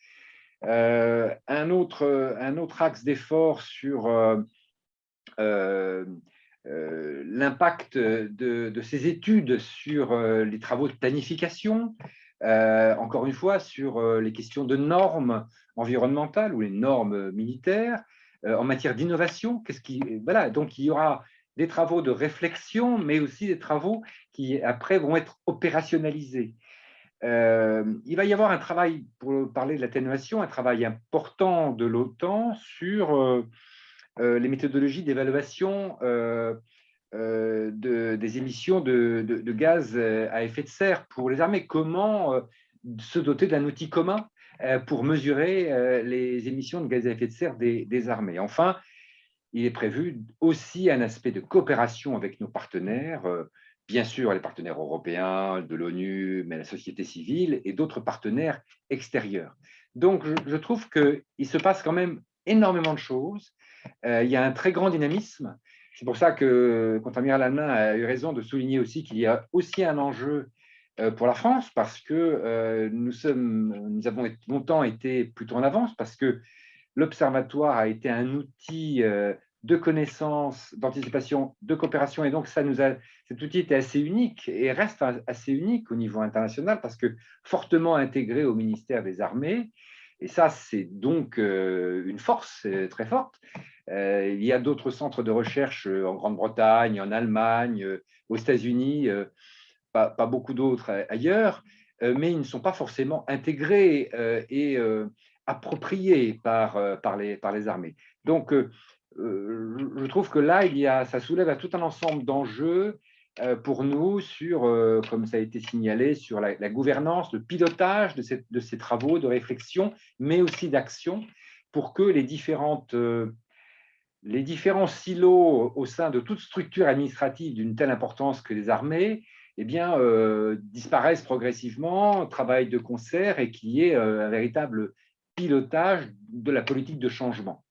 [SPEAKER 5] Un autre axe d'effort sur l'impact de ces études sur les travaux de planification, encore une fois sur les questions de normes environnementales ou les normes militaires, en matière d'innovation. Voilà, donc il y aura des travaux de réflexion, mais aussi des travaux qui après vont être opérationnalisés. Il va y avoir un travail, pour parler de l'atténuation, un travail important de l'OTAN sur les méthodologies d'évaluation des émissions de gaz à effet de serre pour les armées. Comment se doter d'un outil commun pour mesurer les émissions de gaz à effet de serre des armées. Enfin, il est prévu aussi un aspect de coopération avec nos partenaires, bien sûr les partenaires européens, de l'ONU, mais la société civile et d'autres partenaires extérieurs. Donc, je trouve qu'il se passe quand même énormément de choses. Il y a un très grand dynamisme. C'est pour ça que contre-amiral Allemagne a eu raison de souligner aussi qu'il y a aussi un enjeu pour la France, parce que nous avons longtemps été plutôt en avance, parce que l'Observatoire a été un outil de connaissance, d'anticipation, de coopération, et donc cet outil était assez unique et reste assez unique au niveau international, parce que fortement intégré au ministère des Armées. Et ça, c'est donc une force très forte. Il y a d'autres centres de recherche en Grande-Bretagne, en Allemagne, aux États-Unis, pas beaucoup d'autres ailleurs, mais ils ne sont pas forcément intégrés et appropriés par les armées. Donc, je trouve que là, ça soulève tout un ensemble d'enjeux pour nous sur, comme ça a été signalé, sur la gouvernance, le pilotage de ces travaux de réflexion, mais aussi d'action, pour que les différents silos au sein de toute structure administrative d'une telle importance que les armées, eh bien, disparaissent progressivement, travaillent de concert et qu'il y ait un véritable pilotage de la politique de changement.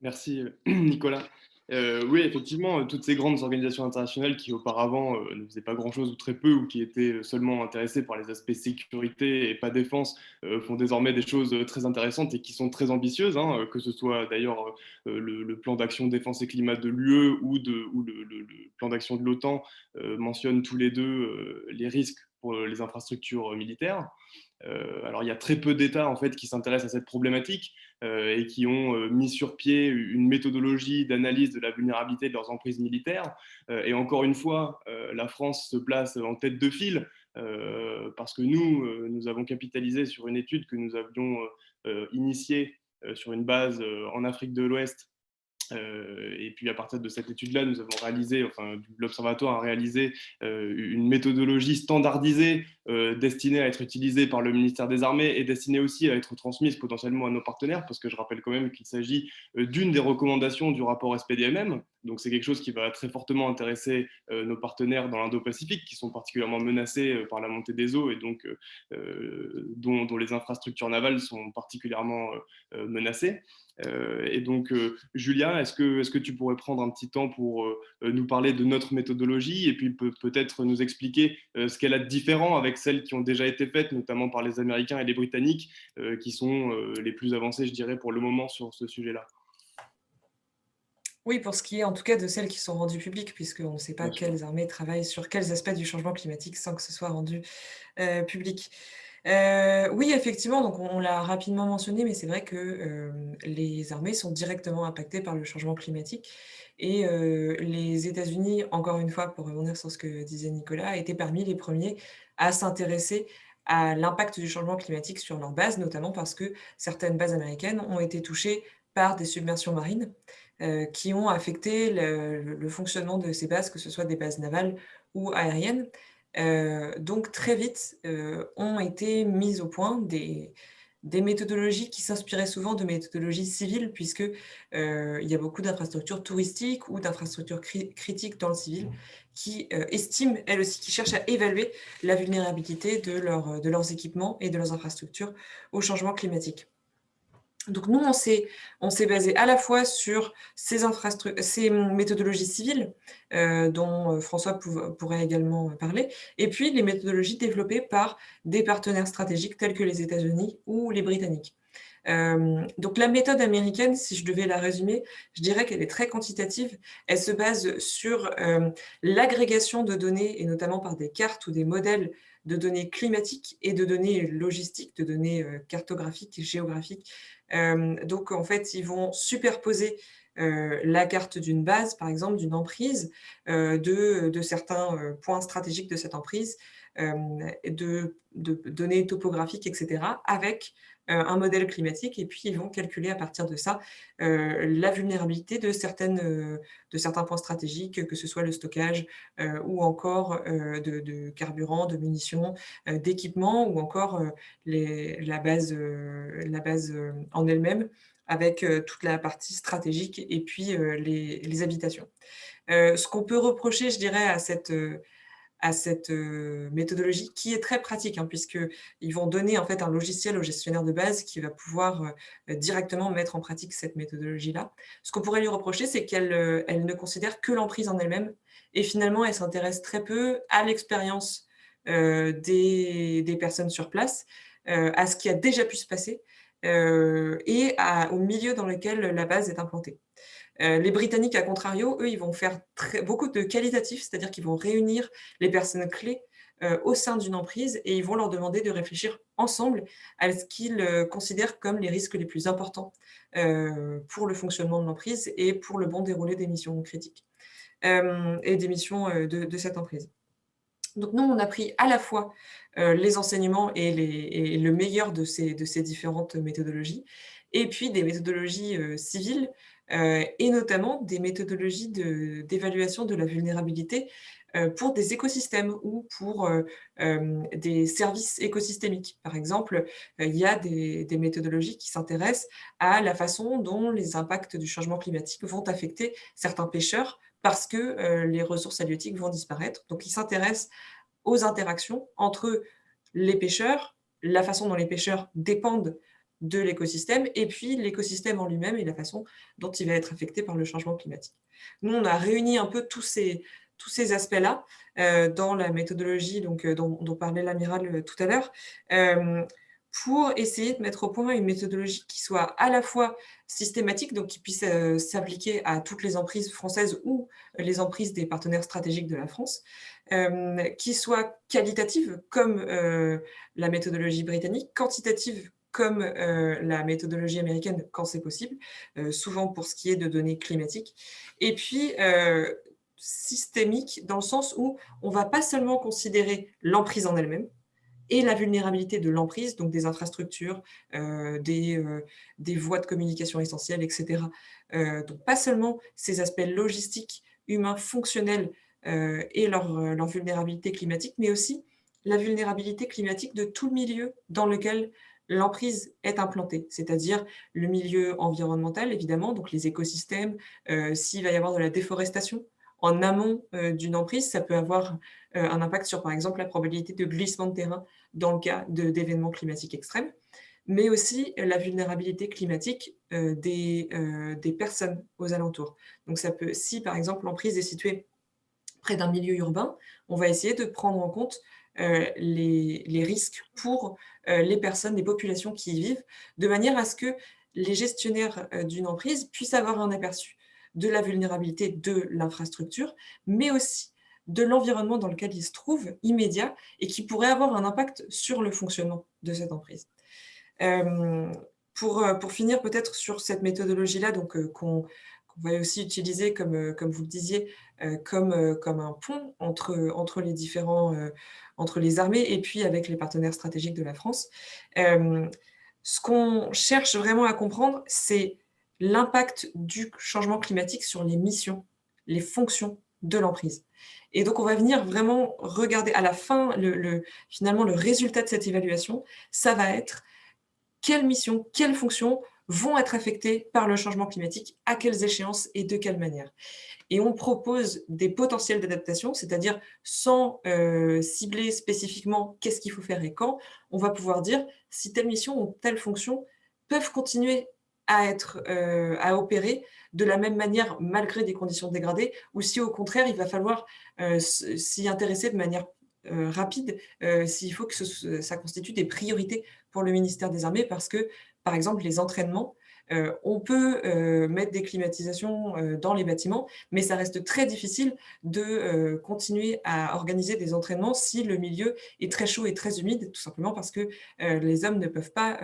[SPEAKER 1] Merci Nicolas. Oui, effectivement, toutes ces grandes organisations internationales qui auparavant ne faisaient pas grand-chose ou très peu, ou qui étaient seulement intéressées par les aspects sécurité et pas défense, font désormais des choses très intéressantes et qui sont très ambitieuses, hein, que ce soit d'ailleurs le plan d'action défense et climat de l'UE ou le plan d'action de l'OTAN mentionnent tous les deux les risques pour les infrastructures militaires. Alors il y a très peu d'États en fait qui s'intéressent à cette problématique et qui ont mis sur pied une méthodologie d'analyse de la vulnérabilité de leurs emprises militaires. Et encore une fois, la France se place en tête de file parce que nous avons capitalisé sur une étude que nous avions initiée sur une base en Afrique de l'Ouest. Et puis à partir de cette étude-là, nous avons réalisé, enfin l'Observatoire a réalisé une méthodologie standardisée destinée à être utilisée par le ministère des Armées et destinée aussi à être transmise potentiellement à nos partenaires, parce que je rappelle quand même qu'il s'agit d'une des recommandations du rapport SPDMM. Donc c'est quelque chose qui va très fortement intéresser nos partenaires dans l'Indo-Pacifique, qui sont particulièrement menacés par la montée des eaux et donc dont les infrastructures navales sont particulièrement menacées. Et donc, Julia, est-ce que tu pourrais prendre un petit temps pour nous parler de notre méthodologie et puis peut-être nous expliquer ce qu'elle a de différent avec celles qui ont déjà été faites, notamment par les Américains et les Britanniques, qui sont les plus avancés, je dirais, pour le moment sur ce sujet-là.
[SPEAKER 4] Oui, pour ce qui est en tout cas de celles qui sont rendues publiques, puisqu'on ne sait pas
[SPEAKER 1] Bien sûr.
[SPEAKER 4] quelles armées travaillent sur quels aspects du changement climatique sans que ce soit rendu public. Oui, effectivement, donc on l'a rapidement mentionné, mais c'est vrai que les armées sont directement impactées par le changement climatique et les États-Unis, encore une fois, pour rebondir sur ce que disait Nicolas, étaient parmi les premiers à s'intéresser à l'impact du changement climatique sur leurs bases, notamment parce que certaines bases américaines ont été touchées par des submersions marines qui ont affecté le fonctionnement de ces bases, que ce soit des bases navales ou aériennes. Donc très vite, ont été mises au point des méthodologies qui s'inspiraient souvent de méthodologies civiles, puisque il y a beaucoup d'infrastructures touristiques ou d'infrastructures critiques dans le civil qui estiment, elles aussi, qui cherchent à évaluer la vulnérabilité de leurs équipements et de leurs infrastructures au changement climatique. Donc nous, on s'est basé à la fois sur ces méthodologies civiles, dont François pourrait également parler, et puis les méthodologies développées par des partenaires stratégiques tels que les États-Unis ou les Britanniques. Donc la méthode américaine, si je devais la résumer, je dirais qu'elle est très quantitative. Elle se base sur l'agrégation de données, et notamment par des cartes ou des modèles de données climatiques et de données logistiques, de données cartographiques et géographiques. Donc en fait, ils vont superposer la carte d'une base, par exemple, d'une emprise, de certains points stratégiques de cette emprise, de données topographiques, etc., avec un modèle climatique, et puis ils vont calculer à partir de ça la vulnérabilité de certains points stratégiques, que ce soit le stockage ou encore de carburant, de munitions, d'équipements, ou encore la base en elle-même, avec toute la partie stratégique et puis les habitations. Ce qu'on peut reprocher, je dirais, à cette méthodologie, qui est très pratique, hein, puisqu'ils vont donner en fait un logiciel au gestionnaire de base qui va pouvoir directement mettre en pratique cette méthodologie-là. Ce qu'on pourrait lui reprocher, c'est elle ne considère que l'emprise en elle-même, et finalement, elle s'intéresse très peu à l'expérience des personnes sur place, à ce qui a déjà pu se passer, et au milieu dans lequel la base est implantée. Les Britanniques, à contrario, eux, ils vont faire beaucoup de qualitatif, c'est-à-dire qu'ils vont réunir les personnes clés au sein d'une emprise, et ils vont leur demander de réfléchir ensemble à ce qu'ils considèrent comme les risques les plus importants pour le fonctionnement de l'emprise et pour le bon déroulé des missions critiques et des missions de cette emprise. Donc nous, on a pris à la fois les enseignements et le meilleur de ces différentes méthodologies, et puis des méthodologies civiles, et notamment des méthodologies d'évaluation de la vulnérabilité pour des écosystèmes ou pour des services écosystémiques. Par exemple, il y a des méthodologies qui s'intéressent à la façon dont les impacts du changement climatique vont affecter certains pêcheurs, parce que les ressources halieutiques vont disparaître. Donc ils s'intéressent aux interactions entre les pêcheurs, la façon dont les pêcheurs dépendent de l'écosystème, et puis l'écosystème en lui-même et la façon dont il va être affecté par le changement climatique. Nous, on a réuni un peu tous ces aspects-là dans la méthodologie dont parlait l'amiral tout à l'heure, pour essayer de mettre au point une méthodologie qui soit à la fois systématique, donc qui puisse s'appliquer à toutes les emprises françaises ou les emprises des partenaires stratégiques de la France, qui soit qualitative comme la méthodologie britannique, quantitative comme la méthodologie américaine quand c'est possible, souvent pour ce qui est de données climatiques, et puis systémique dans le sens où on ne va pas seulement considérer l'emprise en elle-même et la vulnérabilité de l'emprise, donc des infrastructures, des voies de communication essentielles, etc. Donc pas seulement ces aspects logistiques, humains, fonctionnels, et leur vulnérabilité climatique, mais aussi la vulnérabilité climatique de tout le milieu dans lequel l'emprise est implantée, c'est-à-dire le milieu environnemental, évidemment, donc les écosystèmes, s'il va y avoir de la déforestation en amont d'une emprise, ça peut avoir un impact sur, par exemple, la probabilité de glissement de terrain dans le cas d'événements climatiques extrêmes, mais aussi la vulnérabilité climatique des personnes aux alentours. Donc ça peut, si par exemple l'emprise est située près d'un milieu urbain, on va essayer de prendre en compte les risques pour les personnes, les populations qui y vivent, de manière à ce que les gestionnaires d'une emprise puissent avoir un aperçu de la vulnérabilité de l'infrastructure, mais aussi de l'environnement dans lequel il se trouve, immédiat, et qui pourrait avoir un impact sur le fonctionnement de cette emprise. Pour finir peut-être sur cette méthodologie-là, donc qu'on va aussi utiliser, comme vous le disiez, comme un pont entre les différents, entre les armées et puis avec les partenaires stratégiques de la France. Ce qu'on cherche vraiment à comprendre, c'est l'impact du changement climatique sur les missions, les fonctions de l'emprise. Et donc, on va venir vraiment regarder à la fin, finalement, le résultat de cette évaluation, ça va être quelles missions, quelles fonctions vont être affectées par le changement climatique, à quelles échéances et de quelle manière. Et on propose des potentiels d'adaptation, c'est-à-dire sans cibler spécifiquement qu'est-ce qu'il faut faire et quand, on va pouvoir dire si telle mission ou telle fonction peuvent continuer à opérer de la même manière malgré des conditions dégradées, ou si au contraire il va falloir s'y intéresser de manière rapide, s'il faut que ça constitue des priorités pour le ministère des Armées, parce que, par exemple, les entraînements, on peut mettre des climatisations dans les bâtiments, mais ça reste très difficile de continuer à organiser des entraînements si le milieu est très chaud et très humide, tout simplement parce que les hommes ne peuvent pas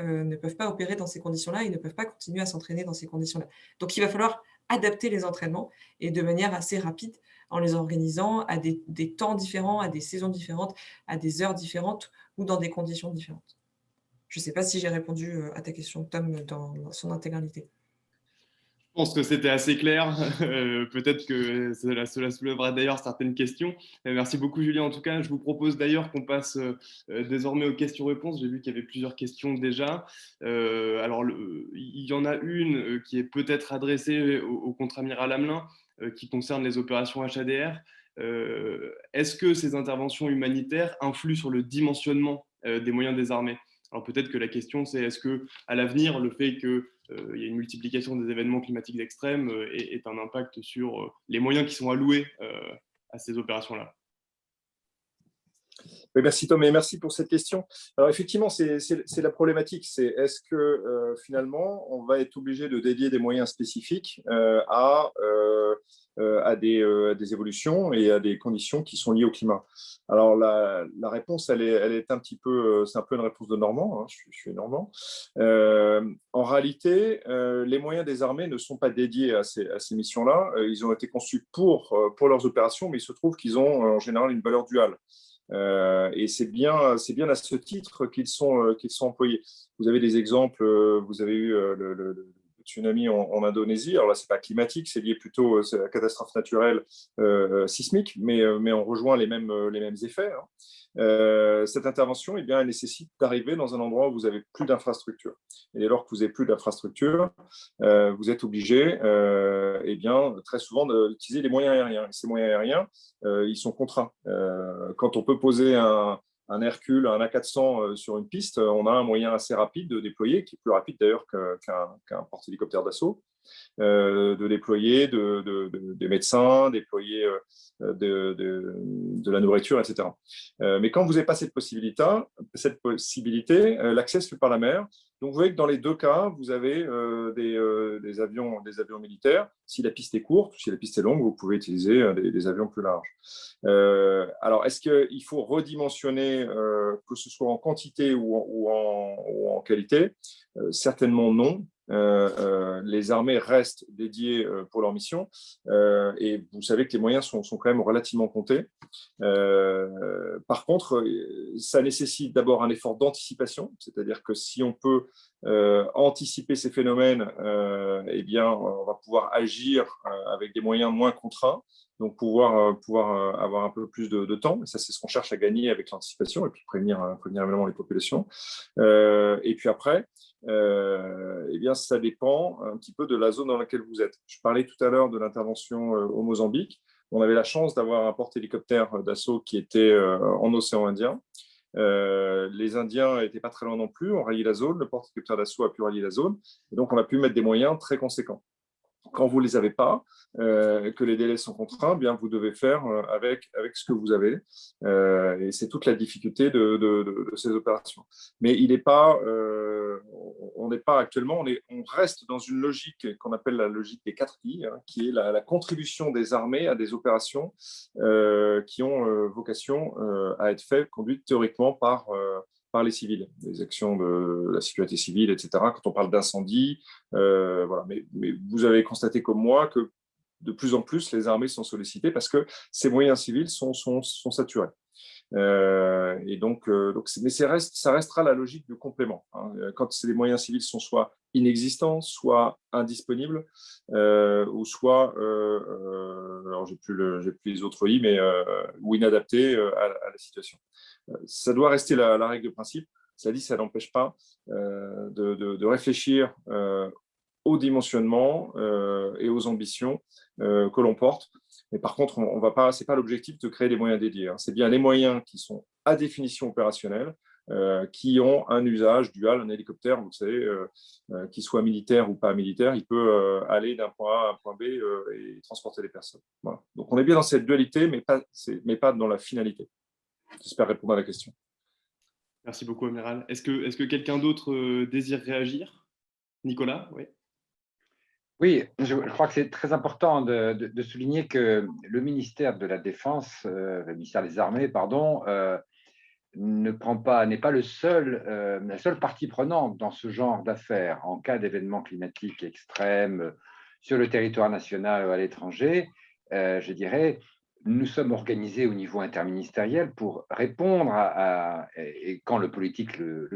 [SPEAKER 4] opérer dans ces conditions-là et ne peuvent pas continuer à s'entraîner dans ces conditions-là. Donc il va falloir adapter les entraînements et de manière assez rapide en les organisant à des temps différents, à des saisons différentes, à des heures différentes ou dans des conditions différentes. Je ne sais pas si j'ai répondu à ta question, Tom, dans son intégralité.
[SPEAKER 1] Je pense que c'était assez clair. Peut-être que cela soulèvera d'ailleurs certaines questions. Merci beaucoup, Julien. En tout cas, je vous propose d'ailleurs qu'on passe désormais aux questions-réponses. J'ai vu qu'il y avait plusieurs questions déjà. Alors, il y en a une qui est peut-être adressée au contre-amiral Hamelin, qui concerne les opérations HADR. Est-ce que ces interventions humanitaires influent sur le dimensionnement des moyens des armées? Alors peut-être que la question, c'est est-ce qu'à l'avenir, le fait qu'il y ait une multiplication des événements climatiques extrêmes est un impact sur les moyens qui sont alloués à ces opérations-là?
[SPEAKER 3] Oui, merci Tom, et merci pour cette question. Alors effectivement, c'est la problématique, c'est est-ce que finalement, on va être obligé de dédier des moyens spécifiques à des évolutions et à des conditions qui sont liées au climat. Alors la réponse, elle est un petit peu, c'est un peu une réponse de Normand, hein, je suis Normand. En réalité, les moyens des armées ne sont pas dédiés à ces missions-là. Ils ont été conçus pour leurs opérations, mais il se trouve qu'ils ont en général une valeur duale. Et c'est bien à ce titre qu'ils sont employés. Vous avez des exemples, vous avez eu le tsunami en Indonésie. Alors là, ce n'est pas climatique, c'est lié plutôt à la catastrophe naturelle sismique, mais on rejoint les mêmes effets. Hein. Cette intervention, eh bien, elle nécessite d'arriver dans un endroit où vous n'avez plus d'infrastructure. Et dès lors que vous n'avez plus d'infrastructure, vous êtes obligé, eh bien, très souvent, d'utiliser les moyens aériens. Et ces moyens aériens, ils sont contraints. Quand on peut poser un Hercule, un A400 sur une piste, on a un moyen assez rapide de déployer, qui est plus rapide d'ailleurs qu'un porte-hélicoptère d'assaut, de déployer des médecins, déployer de la nourriture, etc. Mais quand vous n'avez pas cette possibilité, l'accès se fait par la mer. Donc, vous voyez que dans les deux cas, vous avez des avions militaires. Si la piste est courte, si la piste est longue, vous pouvez utiliser des avions plus larges. Alors, est-ce qu'il faut redimensionner, que ce soit en quantité ou en qualité? Certainement non. Les armées restent dédiées pour leur mission et vous savez que les moyens sont quand même relativement comptés. Par contre, ça nécessite d'abord un effort d'anticipation, c'est-à-dire que si on peut anticiper ces phénomènes, eh bien, on va pouvoir agir avec des moyens moins contraints, donc pouvoir avoir un peu plus de temps. Et ça, c'est ce qu'on cherche à gagner avec l'anticipation et puis prévenir évidemment les populations. Et puis après, eh bien, ça dépend un petit peu de la zone dans laquelle vous êtes. Je parlais tout à l'heure de l'intervention au Mozambique. On avait la chance d'avoir un porte-hélicoptère d'assaut qui était en océan Indien. Les Indiens n'étaient pas très loin non plus, ont rallié la zone, le porte-hélicoptère d'assaut a pu rallier la zone, et donc on a pu mettre des moyens très conséquents. Quand vous ne les avez pas, que les délais sont contraints, bien vous devez faire avec ce que vous avez. Et c'est toute la difficulté de ces opérations. Mais il n'est pas, on n'est pas actuellement, on reste dans une logique qu'on appelle la logique des 4 I, hein, qui est la contribution des armées à des opérations qui ont vocation à être faites, conduites théoriquement par les civils, les actions de la sécurité civile, etc. Quand on parle d'incendie, voilà. Mais vous avez constaté comme moi que de plus en plus, les armées sont sollicitées parce que ces moyens civils sont saturés. Et donc, mais ça restera la logique du complément. Hein. Quand les moyens civils sont soit inexistants, soit indisponibles, ou soit, alors j'ai plus les autres ou inadaptés à la situation. Ça doit rester la règle de principe. Cela dit, ça n'empêche pas de réfléchir au dimensionnement et aux ambitions que l'on porte. Mais par contre, ce n'est pas l'objectif de créer des moyens dédiés. Hein. C'est bien les moyens qui sont à définition opérationnelle, qui ont un usage dual. Un hélicoptère, vous savez, qu'il soit militaire ou pas militaire, il peut aller d'un point A à un point B et transporter des personnes. Voilà. Donc on est bien dans cette dualité, mais pas dans la finalité. J'espère répondre à la question.
[SPEAKER 1] Merci beaucoup, Amiral. Est-ce que quelqu'un d'autre désire réagir? Nicolas, oui.
[SPEAKER 5] Oui, je crois que c'est très important de souligner que le ministère de la Défense, le ministère des Armées, pardon, n'est pas la seule partie prenante dans ce genre d'affaires en cas d'événements climatiques extrêmes sur le territoire national ou à l'étranger. Je dirais, nous sommes organisés au niveau interministériel pour répondre et quand le politique le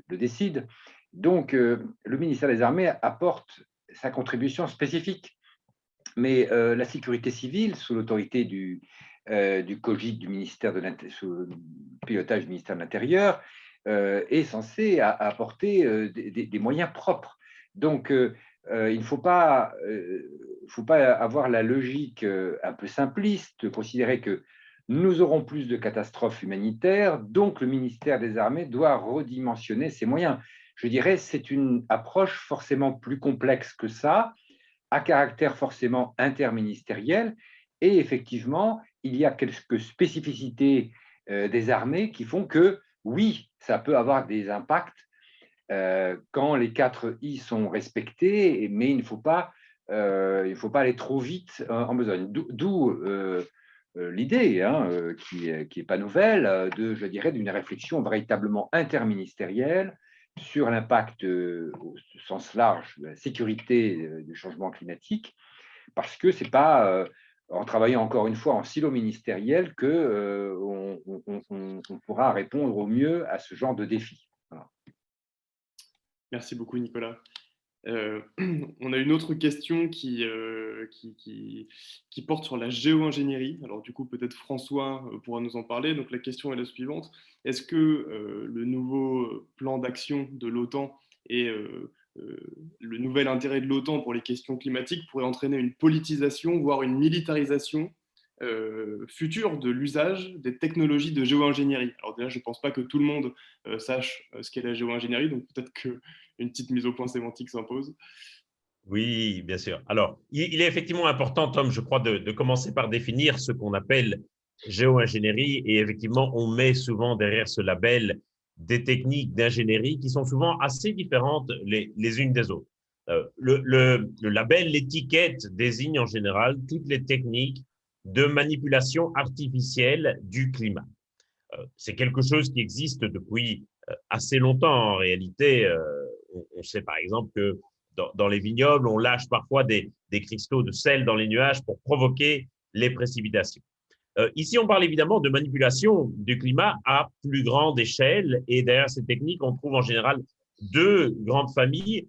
[SPEAKER 5] décide. Donc, le ministère des Armées apporte sa contribution spécifique. Mais la sécurité civile, sous l'autorité du COGIC, sous le pilotage du ministère de l'Intérieur, est censée apporter des moyens propres. Donc, il ne faut pas avoir la logique un peu simpliste de considérer que nous aurons plus de catastrophes humanitaires, donc le ministère des Armées doit redimensionner ses moyens. Je dirais c'est une approche forcément plus complexe que ça, à caractère forcément interministériel, et effectivement, il y a quelques spécificités des armées qui font que, oui, ça peut avoir des impacts quand les 4 I sont respectés, mais il ne faut pas aller trop vite en besogne. D'où l'idée, qui n'est pas nouvelle, je dirais, d'une réflexion véritablement interministérielle sur l'impact au sens large de la sécurité du changement climatique, parce que ce n'est pas en travaillant encore une fois en silo ministériel qu'on pourra répondre au mieux à ce genre de défi. Voilà.
[SPEAKER 1] Merci beaucoup, Nicolas. On a une autre question qui porte sur la géo-ingénierie. Alors du coup, peut-être François pourra nous en parler. Donc la question est la suivante. Est-ce que le nouveau plan d'action de l'OTAN et le nouvel intérêt de l'OTAN pour les questions climatiques pourrait entraîner une politisation, voire une militarisation future de l'usage des technologies de géo-ingénierie? Alors déjà, je ne pense pas que tout le monde sache ce qu'est la géo-ingénierie, donc peut-être qu'une petite mise au point sémantique s'impose.
[SPEAKER 2] Oui, bien sûr. Alors, il est effectivement important, Tom, je crois, de commencer par définir ce qu'on appelle géo-ingénierie, et effectivement, on met souvent derrière ce label des techniques d'ingénierie qui sont souvent assez différentes les unes des autres. Le label, l'étiquette désigne en général toutes les techniques de manipulation artificielle du climat. C'est quelque chose qui existe depuis assez longtemps en réalité. On sait par exemple que dans les vignobles, on lâche parfois des cristaux de sel dans les nuages pour provoquer les précipitations. Ici, on parle évidemment de manipulation du climat à plus grande échelle, et derrière ces techniques, on trouve en général 2 grandes familles.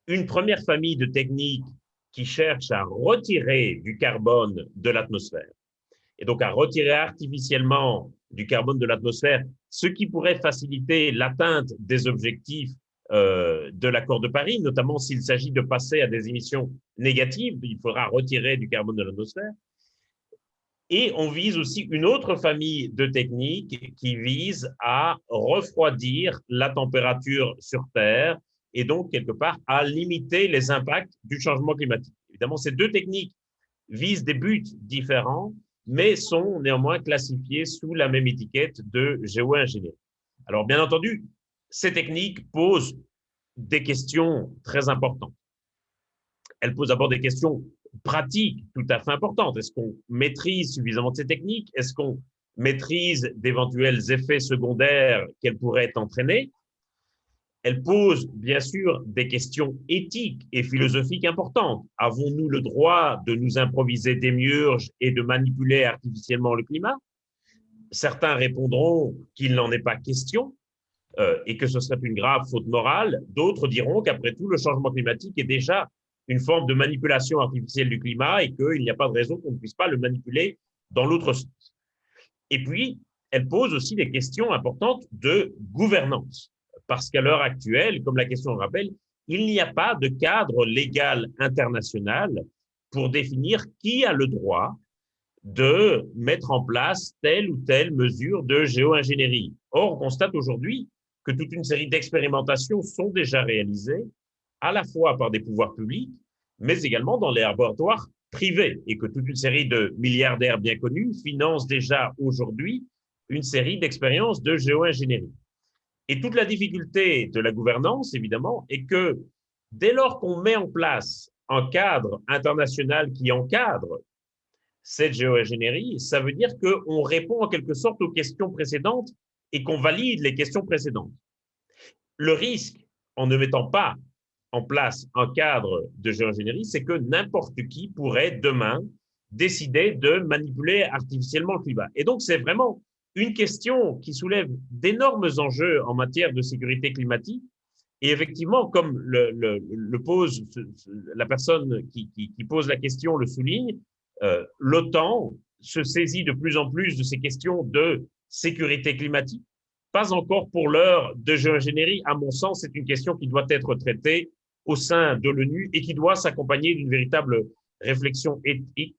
[SPEAKER 2] Une première famille de techniques qui cherche à retirer du carbone de l'atmosphère, et donc à retirer artificiellement du carbone de l'atmosphère, ce qui pourrait faciliter l'atteinte des objectifs de l'accord de Paris, notamment s'il s'agit de passer à des émissions négatives, il faudra retirer du carbone de l'atmosphère. Et on vise aussi une autre famille de techniques qui vise à refroidir la température sur Terre et donc, quelque part, à limiter les impacts du changement climatique. Évidemment, ces 2 techniques visent des buts différents, mais sont néanmoins classifiées sous la même étiquette de géo-ingénierie. Alors, bien entendu, ces techniques posent des questions très importantes. Elles posent d'abord des questions pratiques tout à fait importantes. Est-ce qu'on maîtrise suffisamment de ces techniques? Est-ce qu'on maîtrise d'éventuels effets secondaires qu'elles pourraient entraîner? Elle pose bien sûr des questions éthiques et philosophiques importantes. Avons-nous le droit de nous improviser démiurges et de manipuler artificiellement le climat? Certains répondront qu'il n'en est pas question et que ce serait une grave faute morale. D'autres diront qu'après tout, le changement climatique est déjà une forme de manipulation artificielle du climat et qu'il n'y a pas de raison qu'on ne puisse pas le manipuler dans l'autre sens. Et puis, elle pose aussi des questions importantes de gouvernance. Parce qu'à l'heure actuelle, comme la question le rappelle, il n'y a pas de cadre légal international pour définir qui a le droit de mettre en place telle ou telle mesure de géo-ingénierie. Or, on constate aujourd'hui que toute une série d'expérimentations sont déjà réalisées, à la fois par des pouvoirs publics, mais également dans les laboratoires privés, et que toute une série de milliardaires bien connus financent déjà aujourd'hui une série d'expériences de géo-ingénierie. Et toute la difficulté de la gouvernance, évidemment, est que dès lors qu'on met en place un cadre international qui encadre cette géo-ingénierie, ça veut dire qu'on répond en quelque sorte aux questions précédentes et qu'on valide les questions précédentes. Le risque, en ne mettant pas en place un cadre de géo-ingénierie, c'est que n'importe qui pourrait demain décider de manipuler artificiellement le climat. Et donc, c'est vraiment une question qui soulève d'énormes enjeux en matière de sécurité climatique. Et effectivement, comme le pose la personne qui pose la question le souligne, l'OTAN se saisit de plus en plus de ces questions de sécurité climatique. Pas encore pour l'heure de géo-ingénierie. À mon sens, c'est une question qui doit être traitée au sein de l'ONU et qui doit s'accompagner d'une véritable réflexion éthique.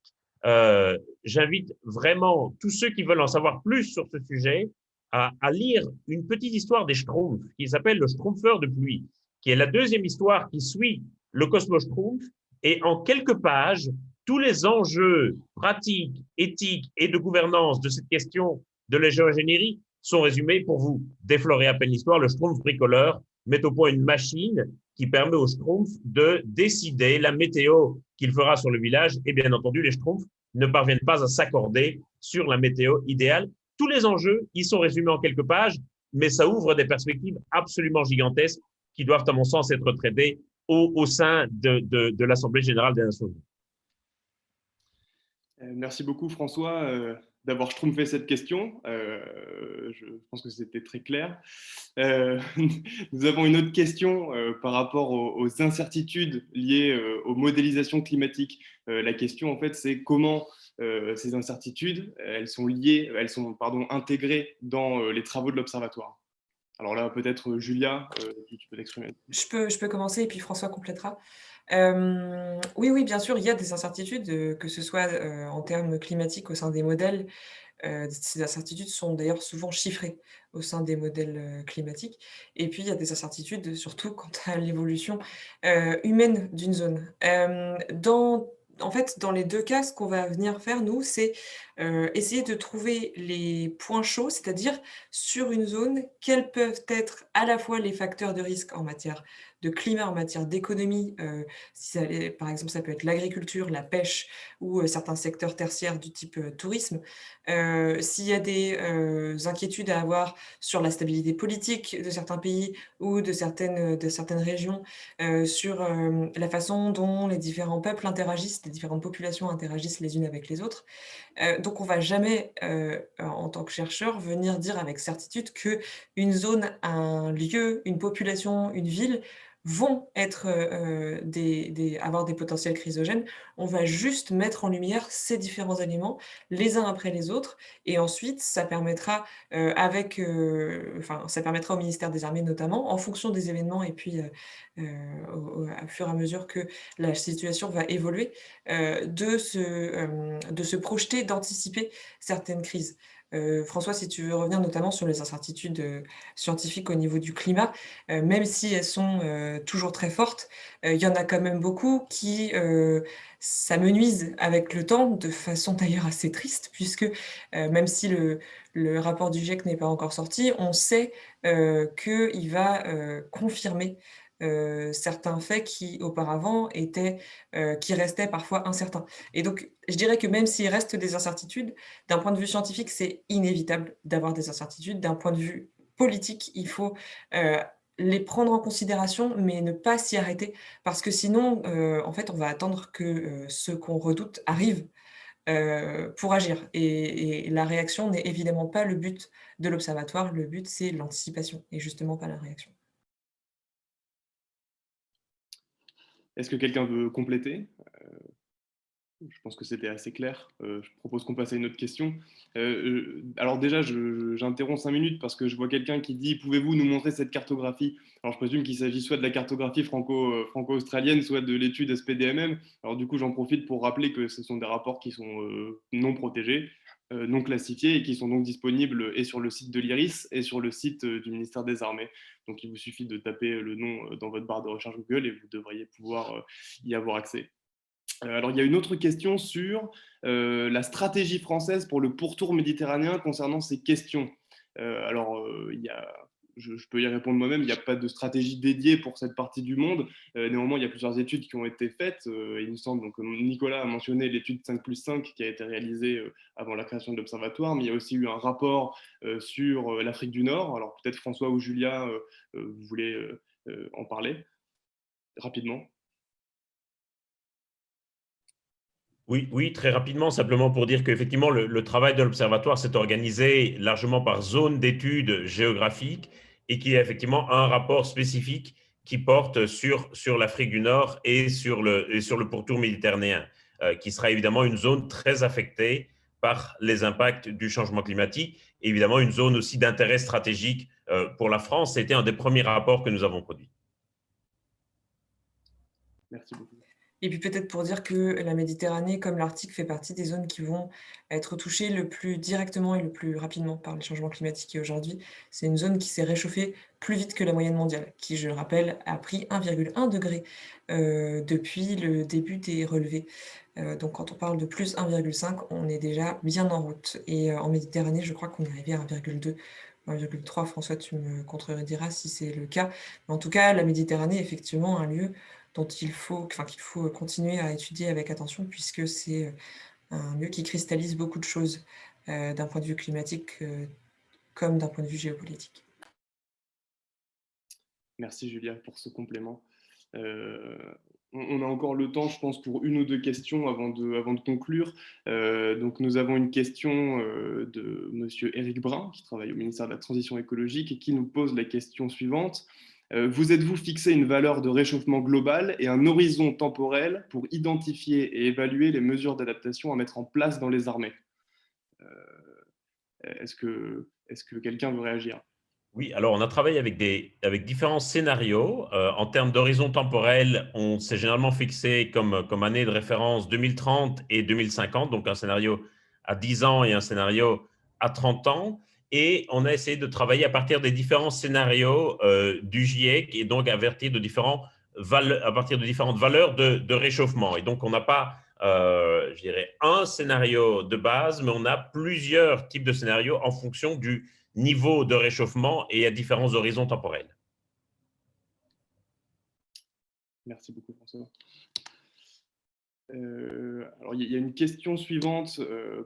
[SPEAKER 2] J'invite vraiment tous ceux qui veulent en savoir plus sur ce sujet à lire une petite histoire des Schtroumpfs qui s'appelle le Schtroumpfeur de pluie, qui est la deuxième histoire qui suit le Cosmos Schtroumpf, et en quelques pages, tous les enjeux pratiques, éthiques et de gouvernance de cette question de la géo-ingénierie sont résumés pour vous déflorer à peine l'histoire. Le Schtroumpf bricoleur met au point une machine qui permet au Schtroumpf de décider la météo qu'il fera sur le village, et bien entendu, les Schtroumpfs ne parviennent pas à s'accorder sur la météo idéale. Tous les enjeux, ils sont résumés en quelques pages, mais ça ouvre des perspectives absolument gigantesques qui doivent, à mon sens, être traitées au sein de l'Assemblée générale des Nations unies.
[SPEAKER 1] Merci beaucoup, François, d'avoir schtroumpfé cette question. Je pense que c'était très clair. Nous avons une autre question par rapport aux incertitudes liées aux modélisations climatiques. La question, en fait, c'est comment ces incertitudes, elles sont intégrées dans les travaux de l'Observatoire. Alors là, peut-être Julia, tu peux t'exprimer.
[SPEAKER 4] Je peux commencer et puis François complétera. Oui, oui, bien sûr, il y a des incertitudes, que ce soit, en termes climatiques au sein des modèles. Ces incertitudes sont d'ailleurs souvent chiffrées au sein des modèles, climatiques, et puis il y a des incertitudes surtout quant à l'évolution, humaine d'une zone. En fait, dans les 2 cas, ce qu'on va venir faire nous, c'est, essayer de trouver les points chauds, c'est-à-dire sur une zone, quels peuvent être à la fois les facteurs de risque en matière de climat, en matière d'économie, si ça allait par exemple, ça peut être l'agriculture, la pêche ou, certains secteurs tertiaires du type, tourisme. S'il y a des, inquiétudes à avoir sur la stabilité politique de certains pays ou de certaines régions, sur, la façon dont les différents peuples interagissent, les différentes populations interagissent les unes avec les autres. Donc on va jamais, en tant que chercheur, venir dire avec certitude qu'une zone, un lieu, une population, une ville vont être, avoir des potentiels chrysogènes. On va juste mettre en lumière ces différents éléments, les uns après les autres, et ensuite ça permettra, ça permettra au ministère des Armées notamment, en fonction des événements et puis, au fur et à mesure que la situation va évoluer, de se projeter, d'anticiper certaines crises. François, si tu veux revenir notamment sur les incertitudes, scientifiques au niveau du climat, même si elles sont, toujours très fortes, il y en a quand même beaucoup qui, s'amenuisent avec le temps, de façon d'ailleurs assez triste puisque, même si le rapport du GIEC n'est pas encore sorti, on sait, qu'il va, confirmer, certains faits qui auparavant qui restaient parfois incertains. Et donc, je dirais que même s'il reste des incertitudes, d'un point de vue scientifique, c'est inévitable d'avoir des incertitudes. D'un point de vue politique, il faut, les prendre en considération, mais ne pas s'y arrêter parce que sinon, en fait, on va attendre que, ce qu'on redoute arrive, pour agir, et la réaction n'est évidemment pas le but de l'observatoire. Le but, c'est l'anticipation et justement pas la réaction.
[SPEAKER 1] Est-ce que quelqu'un veut compléter? Je pense que c'était assez clair. Je propose qu'on passe à une autre question. Alors déjà, j'interromps 5 minutes parce que je vois quelqu'un qui dit: pouvez-vous nous montrer cette cartographie? Alors je présume qu'il s'agit soit de la cartographie franco-australienne, soit de l'étude SPDMM. Alors du coup, j'en profite pour rappeler que ce sont des rapports qui sont non protégés, non classifiés et qui sont donc disponibles et sur le site de l'IRIS et sur le site du ministère des Armées. Donc il vous suffit de taper le nom dans votre barre de recherche Google et vous devriez pouvoir y avoir accès. Alors, il y a une autre question sur la stratégie française pour le pourtour méditerranéen concernant ces questions. Alors, je peux y répondre moi-même, il n'y a pas de stratégie dédiée pour cette partie du monde. Néanmoins, il y a plusieurs études qui ont été faites. Il me semble, donc, Nicolas a mentionné l'étude 5+5 qui a été réalisée avant la création de l'Observatoire, mais il y a aussi eu un rapport sur l'Afrique du Nord. Alors, peut-être François ou Julia, vous voulez en parler rapidement?
[SPEAKER 2] Oui, oui, très rapidement, simplement pour dire qu'effectivement, le travail de l'Observatoire s'est organisé largement par zone d'études géographiques et qu'il y a effectivement un rapport spécifique qui porte sur l'Afrique du Nord et sur le pourtour méditerranéen, qui sera évidemment une zone très affectée par les impacts du changement climatique, et évidemment une zone aussi d'intérêt stratégique pour la France. C'était un des premiers rapports que nous avons produits.
[SPEAKER 1] Merci beaucoup.
[SPEAKER 4] Et puis peut-être pour dire que la Méditerranée, comme l'Arctique, fait partie des zones qui vont être touchées le plus directement et le plus rapidement par les changements climatiques. Et aujourd'hui, c'est une zone qui s'est réchauffée plus vite que la moyenne mondiale, qui, je le rappelle, a pris 1,1 degré depuis le début des relevés. Donc quand on parle de plus 1,5, on est déjà bien en route. Et en Méditerranée, je crois qu'on est arrivé à 1,2. 1,3, François, tu me contrediras si c'est le cas. Mais en tout cas, la Méditerranée est effectivement un lieu qu'il faut continuer à étudier avec attention puisque c'est un lieu qui cristallise beaucoup de choses d'un point de vue climatique comme d'un point de vue géopolitique.
[SPEAKER 1] Merci Julia pour ce complément. Euh, on a encore le temps, je pense, pour une ou deux questions avant de conclure. Donc, nous avons une question de Monsieur Éric Brun, qui travaille au ministère de la Transition écologique et qui nous pose la question suivante. Vous êtes-vous fixé une valeur de réchauffement global et un horizon temporel pour identifier et évaluer les mesures d'adaptation à mettre en place dans les armées? Est-ce que quelqu'un veut réagir?
[SPEAKER 2] Oui, alors on a travaillé avec différents scénarios. En termes d'horizon temporel, on s'est généralement fixé comme année de référence 2030 et 2050, donc un scénario à 10 ans et un scénario à 30 ans. Et on a essayé de travailler à partir des différents scénarios du GIEC et donc à partir de différentes valeurs de réchauffement. Et donc on n'a pas, je dirais, un scénario de base, mais on a plusieurs types de scénarios en fonction du niveau de réchauffement et à différents horizons temporels.
[SPEAKER 1] Merci beaucoup, François. Alors, il y a une question suivante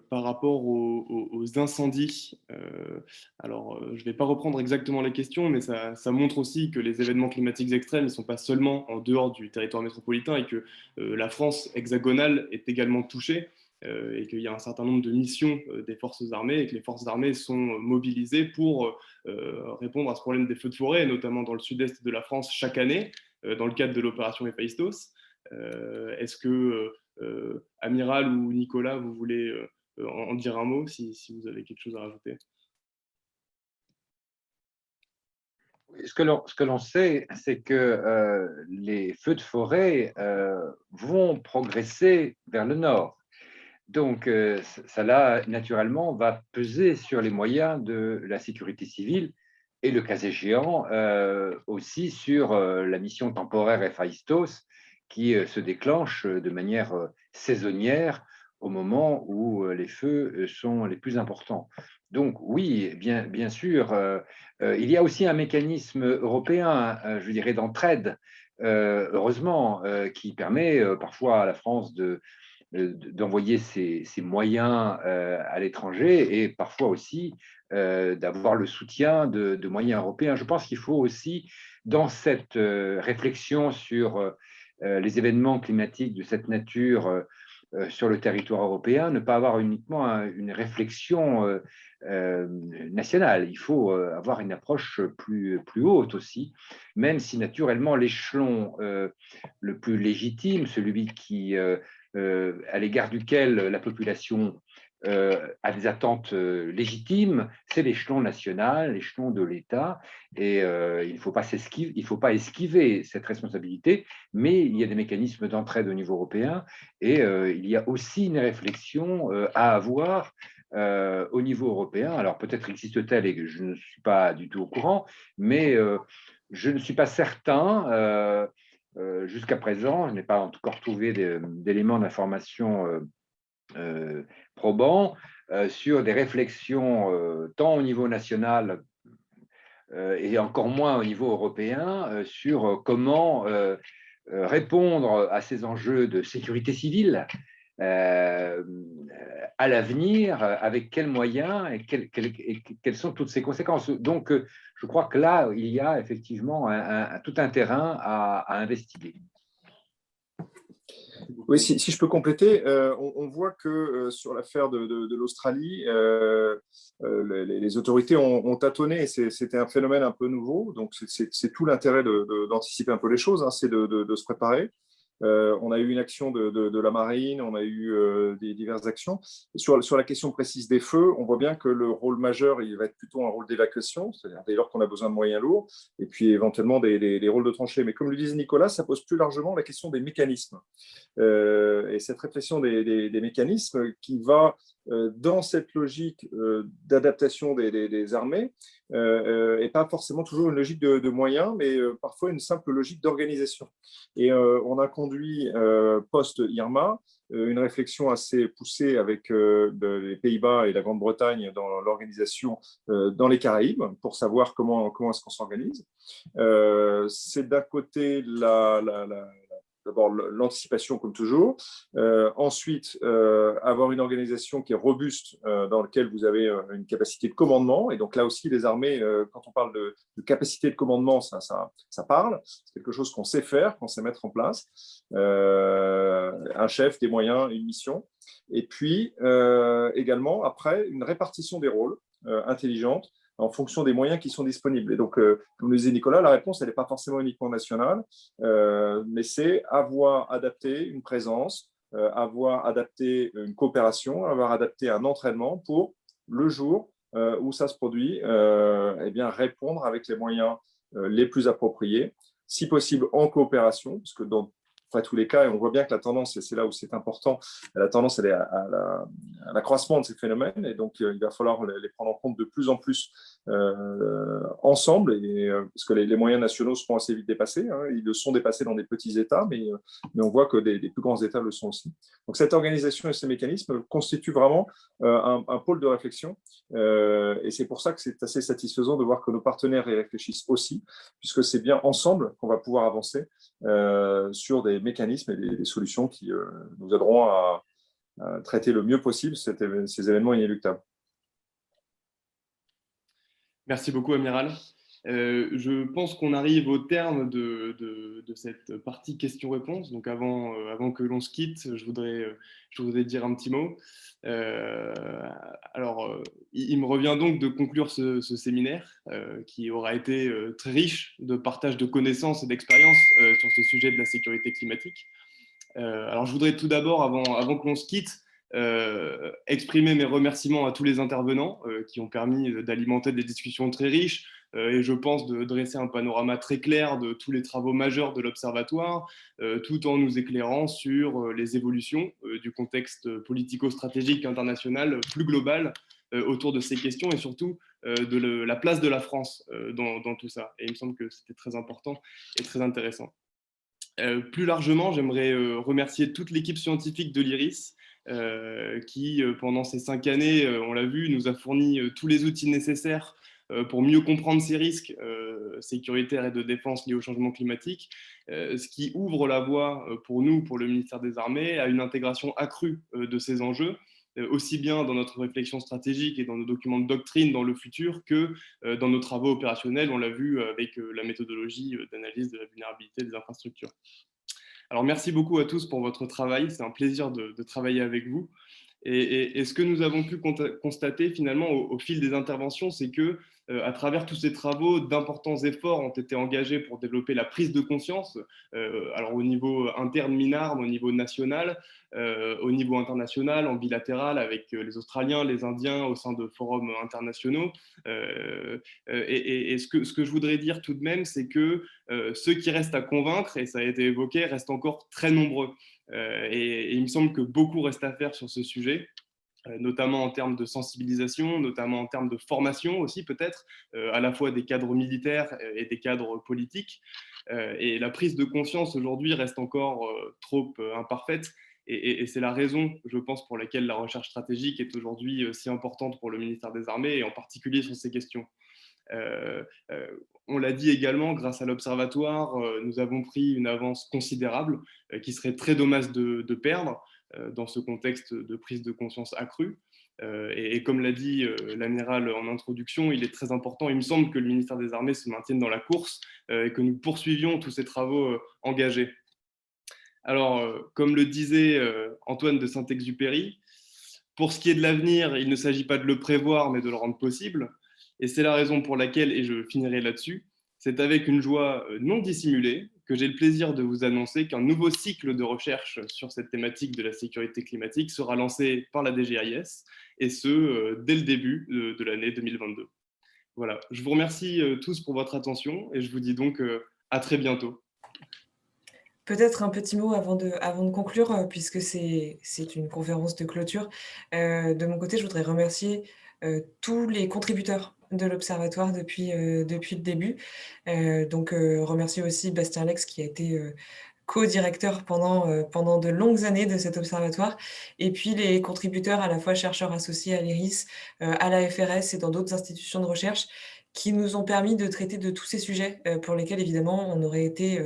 [SPEAKER 1] par rapport aux incendies. Je ne vais pas reprendre exactement les questions, mais ça montre aussi que les événements climatiques extrêmes ne sont pas seulement en dehors du territoire métropolitain et que la France hexagonale est également touchée et qu'il y a un certain nombre de missions des forces armées et que les forces armées sont mobilisées pour répondre à ce problème des feux de forêt, notamment dans le sud-est de la France chaque année, dans le cadre de l'opération Héphaïstos. Est-ce que Amiral ou Nicolas, vous voulez en dire un mot si vous avez quelque chose à rajouter?
[SPEAKER 5] Ce que l'on sait, c'est que les feux de forêt vont progresser vers le nord. Donc, cela, naturellement, va peser sur les moyens de la sécurité civile et, le cas échéant, aussi sur la mission temporaire Héphaïstos qui se déclenche de manière saisonnière au moment où les feux sont les plus importants. Donc, oui, bien sûr, il y a aussi un mécanisme européen, je dirais, d'entraide, heureusement, qui permet parfois à la France d'envoyer ses moyens à l'étranger et parfois aussi d'avoir le soutien de moyens européens. Je pense qu'il faut aussi, dans cette réflexion sur les événements climatiques de cette nature sur le territoire européen, ne pas avoir uniquement une réflexion nationale. Il faut avoir une approche plus haute aussi, même si naturellement l'échelon le plus légitime, celui qui à l'égard duquel la population a des attentes légitimes, c'est l'échelon national, l'échelon de l'État, et il ne faut pas esquiver cette responsabilité, mais il y a des mécanismes d'entraide au niveau européen, et il y a aussi une réflexion à avoir au niveau européen. Alors peut-être existe-t-elle et que je ne suis pas du tout au courant, mais je ne suis pas certain. Jusqu'à présent, je n'ai pas encore trouvé d'éléments d'information probants sur des réflexions tant au niveau national et encore moins au niveau européen sur comment répondre à ces enjeux de sécurité civile à l'avenir, avec quels moyens et quelles sont toutes ces conséquences. Donc, je crois que là, il y a effectivement tout un terrain à investiguer.
[SPEAKER 3] Oui, si je peux compléter, on voit que sur l'affaire de l'Australie, les autorités ont tâtonné et c'était un phénomène un peu nouveau. Donc, c'est tout l'intérêt d'anticiper un peu les choses, hein, c'est de se préparer. On a eu une action de la marine, on a eu des diverses actions. Sur la question précise des feux, on voit bien que le rôle majeur, il va être plutôt un rôle d'évacuation, c'est-à-dire dès lors qu'on a besoin de moyens lourds, et puis éventuellement des rôles de tranchées. Mais comme le disait Nicolas, ça pose plus largement la question des mécanismes. Et cette réflexion des mécanismes qui va dans cette logique d'adaptation des armées et pas forcément toujours une logique de moyens, mais parfois une simple logique d'organisation. Et on a conduit post-Irma une réflexion assez poussée avec les Pays-Bas et la Grande-Bretagne dans l'organisation dans les Caraïbes pour savoir comment est-ce qu'on s'organise. C'est d'un côté d'abord l'anticipation comme toujours, ensuite avoir une organisation qui est robuste dans laquelle vous avez une capacité de commandement, et donc là aussi les armées, quand on parle de capacité de commandement, ça parle, c'est quelque chose qu'on sait faire, qu'on sait mettre en place, un chef, des moyens, une mission, et puis également après une répartition des rôles intelligente en fonction des moyens qui sont disponibles. Et donc, comme le disait Nicolas, la réponse, elle n'est pas forcément uniquement nationale, mais c'est avoir adapté une présence, avoir adapté une coopération, avoir adapté un entraînement pour le jour où ça se produit, eh bien, répondre avec les moyens les plus appropriés, si possible en coopération, parce que dans tous les cas, et on voit bien que la tendance, et c'est là où c'est important, la tendance, elle est à l'accroissement de ces phénomènes, et donc il va falloir les prendre en compte de plus en plus ensemble, parce que les moyens nationaux seront assez vite dépassés, hein, ils le sont dépassés dans des petits États, mais on voit que des plus grands États le sont aussi. Donc cette organisation et ces mécanismes constituent vraiment un pôle de réflexion, et c'est pour ça que c'est assez satisfaisant de voir que nos partenaires y réfléchissent aussi, puisque c'est bien ensemble qu'on va pouvoir avancer sur des mécanismes et des solutions qui nous aideront à traiter le mieux possible ces événements inéluctables.
[SPEAKER 1] Merci beaucoup, Amiral. Je pense qu'on arrive au terme de cette partie questions-réponses. Donc avant que l'on se quitte, je voudrais dire un petit mot. Il me revient donc de conclure ce séminaire qui aura été très riche de partage de connaissances et d'expériences sur ce sujet de la sécurité climatique. Alors, je voudrais tout d'abord, avant que l'on se quitte, exprimer mes remerciements à tous les intervenants qui ont permis d'alimenter des discussions très riches et je pense de dresser un panorama très clair de tous les travaux majeurs de l'Observatoire, tout en nous éclairant sur les évolutions du contexte politico-stratégique international plus global autour de ces questions et surtout de la place de la France dans tout ça. Et il me semble que c'était très important et très intéressant. Plus largement, j'aimerais remercier toute l'équipe scientifique de l'IRIS qui, pendant ces 5 années, on l'a vu, nous a fourni tous les outils nécessaires pour mieux comprendre ces risques sécuritaires et de défense liés au changement climatique, ce qui ouvre la voie pour nous, pour le ministère des Armées, à une intégration accrue de ces enjeux, aussi bien dans notre réflexion stratégique et dans nos documents de doctrine dans le futur que dans nos travaux opérationnels, on l'a vu avec la méthodologie d'analyse de la vulnérabilité des infrastructures. Alors merci beaucoup à tous pour votre travail, c'est un plaisir de travailler avec vous. Et ce que nous avons pu constater finalement au fil des interventions, c'est que à travers tous ces travaux, d'importants efforts ont été engagés pour développer la prise de conscience, alors au niveau interne MINARM, au niveau national, au niveau international, en bilatéral avec les Australiens, les Indiens au sein de forums internationaux. Et ce que je voudrais dire tout de même, c'est que ceux qui restent à convaincre, et ça a été évoqué, restent encore très nombreux. Et il me semble que beaucoup reste à faire sur ce sujet, notamment en termes de sensibilisation, notamment en termes de formation aussi peut-être, à la fois des cadres militaires et des cadres politiques. Et la prise de conscience aujourd'hui reste encore trop imparfaite. Et c'est la raison, je pense, pour laquelle la recherche stratégique est aujourd'hui si importante pour le ministère des Armées, et en particulier sur ces questions. Euh, euh, on l'a dit également, grâce à l'Observatoire, nous avons pris une avance considérable qui serait très dommage de perdre dans ce contexte de prise de conscience accrue. Et comme l'a dit l'amiral en introduction, il est très important, il me semble, que le ministère des Armées se maintienne dans la course et que nous poursuivions tous ces travaux engagés. Alors, comme le disait Antoine de Saint-Exupéry, pour ce qui est de l'avenir, il ne s'agit pas de le prévoir, mais de le rendre possible. Et c'est la raison pour laquelle, et je finirai là-dessus, c'est avec une joie non dissimulée que j'ai le plaisir de vous annoncer qu'un nouveau cycle de recherche sur cette thématique de la sécurité climatique sera lancé par la DGIS, et ce, dès le début de l'année 2022. Voilà, je vous remercie tous pour votre attention, et je vous dis donc à très bientôt.
[SPEAKER 4] Peut-être un petit mot avant de conclure, puisque c'est une conférence de clôture. De mon côté, je voudrais remercier, tous les contributeurs de l'observatoire depuis le début. Remercier aussi Bastien Lex qui a été, co-directeur pendant de longues années de cet observatoire, et puis les contributeurs à la fois chercheurs associés à l'IRIS, à la FRS et dans d'autres institutions de recherche qui nous ont permis de traiter de tous ces sujets, pour lesquels évidemment on aurait été,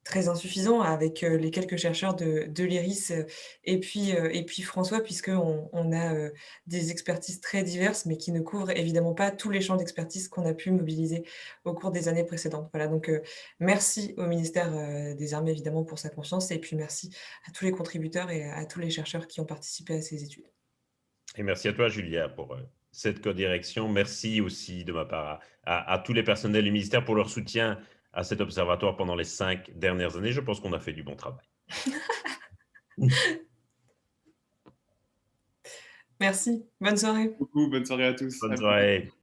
[SPEAKER 4] très insuffisant avec, les quelques chercheurs de l'IRIS, et puis François, puisqu'on a, des expertises très diverses, mais qui ne couvrent évidemment pas tous les champs d'expertise qu'on a pu mobiliser au cours des années précédentes. Voilà, merci au ministère, des Armées évidemment pour sa confiance, et puis merci à tous les contributeurs et à tous les chercheurs qui ont participé à ces études.
[SPEAKER 2] Et merci à toi, Julia, pour cette codirection. Merci aussi de ma part à tous les personnels du ministère pour leur soutien à cet observatoire pendant les 5 dernières années. Je pense qu'on a fait du bon travail.
[SPEAKER 4] Merci, bonne soirée.
[SPEAKER 1] Beaucoup, bonne soirée à tous.
[SPEAKER 2] Bonne soirée.